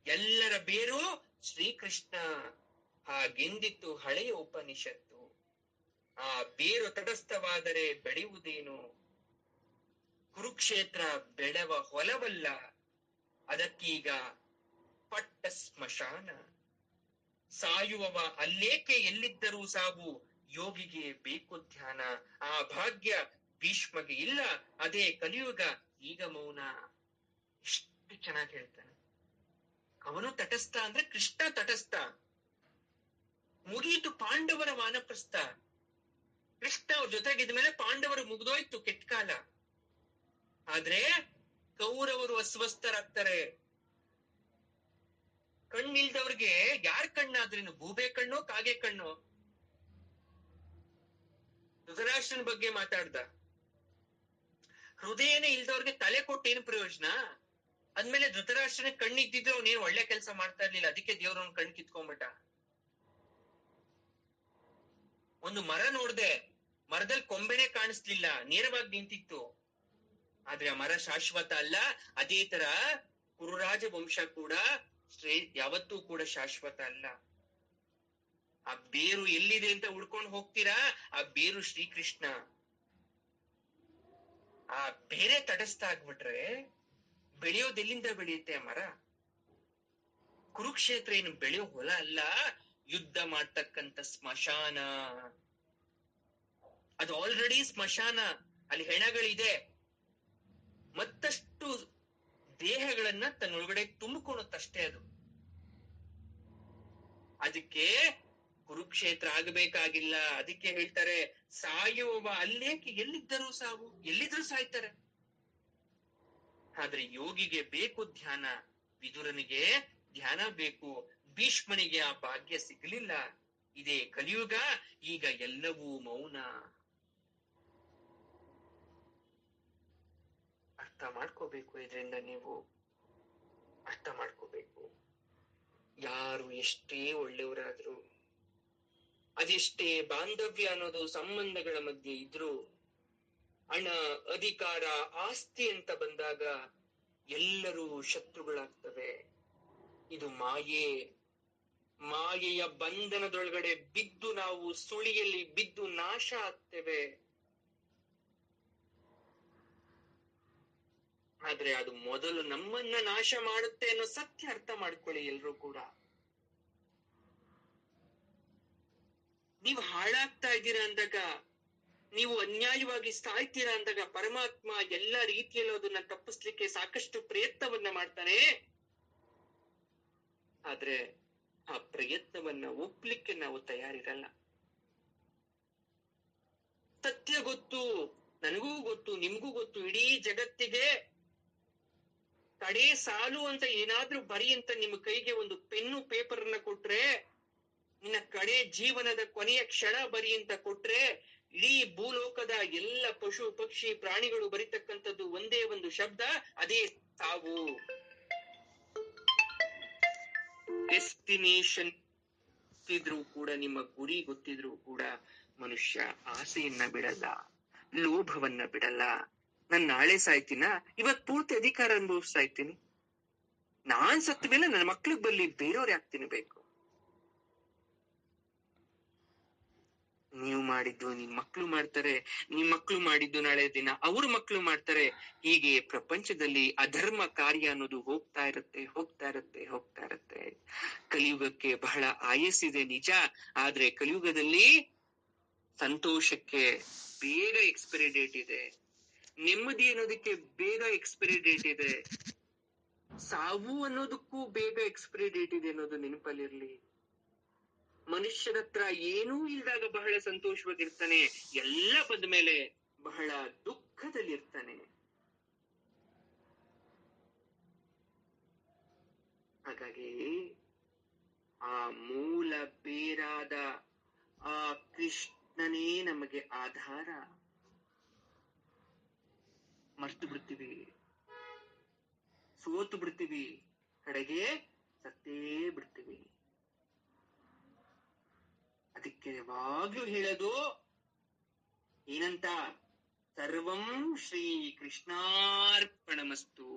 Speaker 1: ಎಲ್ಲರ ಬೇರು ಶ್ರೀಕೃಷ್ಣ. ಹಾಗೆಂದಿತ್ತು ಹಳೆಯ ಉಪನಿಷತ್ತು. ಆ ಬೇರು ತಟಸ್ಥವಾದರೆ ಬೆಳೆಯುವುದೇನು? ಕುರುಕ್ಷೇತ್ರ ಬೆಳೆವ ಹೊಲವಲ್ಲ, ಅದಕ್ಕೀಗ ಪಟ್ಟ ಸ್ಮಶಾನ. ಸಾಯುವವ ಅಲ್ಲೇಕೆ ಎಲ್ಲಿದ್ದರೂ ಸಾವು, ಯೋಗಿಗೆ ಬೇಕು ಧ್ಯಾನ. ಆ ಭಾಗ್ಯ ಭೀಷ್ಮಗೆ ಇಲ್ಲ, ಅದೇ ಕಲಿಯುಗ, ಈಗ ಮೌನ. ಎಷ್ಟು ಚೆನ್ನಾಗಿ ಹೇಳ್ತಾನೆ. ಅವನು ತಟಸ್ಥ ಅಂದ್ರೆ ಕೃಷ್ಣ ತಟಸ್ಥ. ಮುಗಿಯಿತು ಪಾಂಡವರ ವಾನಪ್ರಸ್ಥ. ಕೃಷ್ಣ ಅವ್ರ ಜೊತೆಗಿದ್ಮೇಲೆ ಪಾಂಡವರು ಮುಗ್ದೋಯ್ತು ಕೆಟ್ಟ ಕಾಲ. ಆದ್ರೆ ಕೌರವರು ಅಸ್ವಸ್ಥರಾಗ್ತಾರೆ. ಕಣ್ಣಿಲ್ದವ್ರಿಗೆ ಯಾರ್ ಕಣ್ಣಾದ್ರೇನು? ಗೂಬೆ ಕಣ್ಣು, ಕಾಗೆ ಕಣ್ಣು? ಧೃತರಾಷ್ಟ್ರನ ಬಗ್ಗೆ ಮಾತಾಡ್ದ. ಹೃದಯನೇ ಇಲ್ದವ್ರಿಗೆ ತಲೆ ಕೊಟ್ಟು ಏನು ಪ್ರಯೋಜನ? ಅದ್ಮೇಲೆ ಧೃತರಾಷ್ಟ್ರನ ಕಣ್ಣಿದ್ದಿದ್ರೆ ಅವ್ನೇನ್ ಒಳ್ಳೆ ಕೆಲಸ ಮಾಡ್ತಾ ಇರ್ಲಿಲ್ಲ, ಅದಕ್ಕೆ ದೇವ್ರ ಅವ್ನ ಕಣ್ ಕಿತ್ಕೊಂಡ್ಬಿಟ್ಟ. ಒಂದು ಮರ ನೋಡ್ದೆ, ಮರದಲ್ಲಿ ಕೊಂಬೆನೆ ಕಾಣಿಸ್ಲಿಲ್ಲ, ನೇರವಾಗಿ ನಿಂತಿತ್ತು. ಆದ್ರೆ ಆ ಮರ ಶಾಶ್ವತ ಅಲ್ಲ. ಅದೇ ತರ ಕುರುರಾಜ ವಂಶ ಕೂಡ ಯಾವತ್ತೂ ಕೂಡ ಶಾಶ್ವತ ಅಲ್ಲ. ಆ ಬೇರು ಎಲ್ಲಿದೆ ಅಂತ ಹುಡ್ಕೊಂಡು ಹೋಗ್ತೀರಾ, ಆ ಬೇರು ಶ್ರೀಕೃಷ್ಣ. ಆ ಬೇರೆ ತಟಸ್ಥ ಆಗ್ಬಿಟ್ರೆ ಬೆಳೆಯೋದೆಲ್ಲಿಂದ ಬೆಳೆಯುತ್ತೆ ಆ ಮರ? ಕುರುಕ್ಷೇತ್ರ ಏನು ಬೆಳೆಯೋ ಹೊಲ ಅಲ್ಲ, ಯುದ್ಧ ಮಾಡ್ತಕ್ಕಂಥ ಸ್ಮಶಾನ. ಅದು ಆಲ್ರೆಡಿ ಸ್ಮಶಾನ, ಅಲ್ಲಿ ಹೆಣಗಳಿದೆ, ಮತ್ತಷ್ಟು ದೇಹಗಳನ್ನ ತನ್ನೊಳಗಡೆ ತುಂಬಿಕೊಳ್ಳುತ್ತಷ್ಟೇ ಅದು. ಅದಕ್ಕೆ ಕುರುಕ್ಷೇತ್ರ ಆಗಬೇಕಾಗಿಲ್ಲ. ಅದಕ್ಕೆ ಹೇಳ್ತಾರೆ, ಸಾಯುವ ಅಲ್ಲೇಕೆ, ಎಲ್ಲಿದ್ದರೂ ಸಾವು, ಎಲ್ಲಿದ್ರೂ ಸಾಯ್ತಾರೆ. ಆದ್ರೆ ಯೋಗಿಗೆ ಬೇಕು ಧ್ಯಾನ, ವಿದುರನಿಗೆ ಧ್ಯಾನ ಬೇಕು, ಭೀಷ್ಮನಿಗೆ ಆ ಭಾಗ್ಯ ಸಿಗಲಿಲ್ಲ. ಇದೇ ಕಲಿಯುಗ, ಈಗ ಎಲ್ಲವೂ ಮೌನ. ಅರ್ಥ ಮಾಡ್ಕೋಬೇಕು. ಇದರಿಂದ ನೀವು ಅರ್ಥ ಮಾಡ್ಕೋಬೇಕು. ಯಾರು ಎಷ್ಟೇ ಒಳ್ಳೆಯವರಾದ್ರು, ಅದೆಷ್ಟೇ ಬಾಂಧವ್ಯ ಅನ್ನೋದು ಸಂಬಂಧಗಳ ಮಧ್ಯೆ ಇದ್ರು, ಹಣ, ಅಧಿಕಾರ, ಆಸ್ತಿ ಅಂತ ಬಂದಾಗ ಎಲ್ಲರೂ ಶತ್ರುಗಳಾಗ್ತವೆ. ಇದು ಮಾಯೆ. ಮಾಯೆಯ ಬಂಧನದೊಳಗಡೆ ಬಿದ್ದು ನಾವು ಸುಳಿಯಲ್ಲಿ ಬಿದ್ದು ನಾಶ ಆಗ್ತೇವೆ. ಆದ್ರೆ ಅದು ಮೊದಲು ನಮ್ಮನ್ನ ನಾಶ ಮಾಡುತ್ತೆ ಅನ್ನೋ ಸತ್ಯ ಅರ್ಥ ಮಾಡ್ಕೊಳ್ಳಿ ಎಲ್ರೂ ಕೂಡ. ನೀವು ಹಾಳಾಗ್ತಾ ಇದ್ದೀರಾ ಅಂದಾಗ, ನೀವು ಅನ್ಯಾಯವಾಗಿ ಸಾಯ್ತೀರಾ ಅಂದಾಗ ಪರಮಾತ್ಮ ಎಲ್ಲ ರೀತಿಯಲ್ಲೂ ಅದನ್ನ ತಪ್ಪಿಸ್ಲಿಕ್ಕೆ ಸಾಕಷ್ಟು ಪ್ರಯತ್ನವನ್ನ ಮಾಡ್ತಾನೆ. ಆದ್ರೆ ಆ ಪ್ರಯತ್ನವನ್ನ ಒಪ್ಲಿಕ್ಕೆ ನಾವು ತಯಾರಿರಲ್ಲ. ಸತ್ಯ ಗೊತ್ತು, ನನಗೂ ಗೊತ್ತು, ನಿಮ್ಗೂ ಗೊತ್ತು, ಇಡೀ ಜಗತ್ತಿಗೆ ಕಡೆ ಸಾಲು ಅಂತ ಏನಾದ್ರೂ ಬರಿ ಅಂತ ನಿಮ್ಮ ಕೈಗೆ ಒಂದು ಪೆನ್ನು ಪೇಪರ್ ಅನ್ನ ಕೊಟ್ರೆ, ನಿನ್ನ ಕಡೆ ಜೀವನದ ಕೊನೆಯ ಕ್ಷಣ ಬರಿ ಅಂತ ಕೊಟ್ರೆ, ಇಡೀ ಭೂಲೋಕದ ಎಲ್ಲ ಪಶು ಪಕ್ಷಿ ಪ್ರಾಣಿಗಳು ಬರಿತಕ್ಕಂಥದ್ದು ಒಂದೇ ಒಂದು ಶಬ್ದ, ಅದೇ ಸಾವು. ಡೆಸ್ಟಿನೇಷನ್ ಗೊತ್ತಿದ್ರು ಕೂಡ, ನಿಮ್ಮ ಗುರಿ ಗೊತ್ತಿದ್ರು ಕೂಡ ಮನುಷ್ಯ ಆಸೆಯನ್ನ ಬಿಡಲ್ಲ, ಲೋಭವನ್ನ ಬಿಡಲ್ಲ. ನಾನ್ ನಾಳೆ ಸಾಯ್ತೀನ, ಇವತ್ ಪೂರ್ತಿ ಅಧಿಕಾರ ಅನುಭವಿಸ್ತಾ ಇದ್ದೀನಿ, ನಾನ್ ಸತ್ತ ಮೇಲೆ ನನ್ನ ಮಕ್ಳಿಗೆ ಬಲ್ಲಿ, ಬೇರೆಯವ್ರು ಯಾಕೆ ತಿನ್ಬೇಕು? ನೀವು ಮಾಡಿದ್ದು ನಿಮ್ ಮಕ್ಳು ಮಾಡ್ತಾರೆ, ನಿಮ್ ಮಕ್ಳು ಮಾಡಿದ್ದು ನಾಳೆ ದಿನ ಅವ್ರ ಮಕ್ಳು ಮಾಡ್ತಾರೆ. ಹೀಗೆ ಪ್ರಪಂಚದಲ್ಲಿ ಅಧರ್ಮ ಕಾರ್ಯ ಅನ್ನೋದು ಹೋಗ್ತಾ ಇರುತ್ತೆ, ಹೋಗ್ತಾ ಇರುತ್ತೆ, ಹೋಗ್ತಾ ಇರುತ್ತೆ. ಕಲಿಯುಗಕ್ಕೆ ಬಹಳ ಆಯಸ್ಸಿದೆ ನಿಜ, ಆದ್ರೆ ಕಲಿಯುಗದಲ್ಲಿ ಸಂತೋಷಕ್ಕೆ ಬೇಗ ಎಕ್ಸ್ಪೈರಿ ಡೇಟ್ ಇದೆ, ನೆಮ್ಮದಿ ಅನ್ನೋದಕ್ಕೆ ಬೇಗ ಎಕ್ಸ್ಪೈರಿ ಡೇಟ್ ಇದೆ, ಸಾವು ಅನ್ನೋದಕ್ಕೂ ಬೇಗ ಎಕ್ಸ್ಪೈರಿ ಡೇಟ್ ಇದೆ ಅನ್ನೋದು ನೆನಪಲ್ಲಿರ್ಲಿ. ಮನುಷ್ಯರ ಹತ್ರ ಏನೂ ಇಲ್ದಾಗ ಬಹಳ ಸಂತೋಷವಾಗಿರ್ತಾನೆ, ಎಲ್ಲ ಬಂದ ಮೇಲೆ ಬಹಳ ದುಃಖದಲ್ಲಿರ್ತಾನೆ. ಹಾಗಾಗಿ ಆ ಮೂಲ ಬೇರಾದ ಆ ಕೃಷ್ಣನೇ ನಮಗೆ ಆಧಾರ. ಮರ್ತು ಬಿಡ್ತೀವಿ, ಸೋತು ಬಿಡ್ತೀವಿ, ಕಡೆಗೆ ಸತ್ತೇ ಬಿಡ್ತೀವಿ. ಅದಕ್ಕೆ ಯಾವಾಗ್ಲೂ ಹೇಳೋದು ಏನಂತ, ಸರ್ವಂ ಶ್ರೀ ಕೃಷ್ಣಾರ್ಪಣಮಸ್ತು.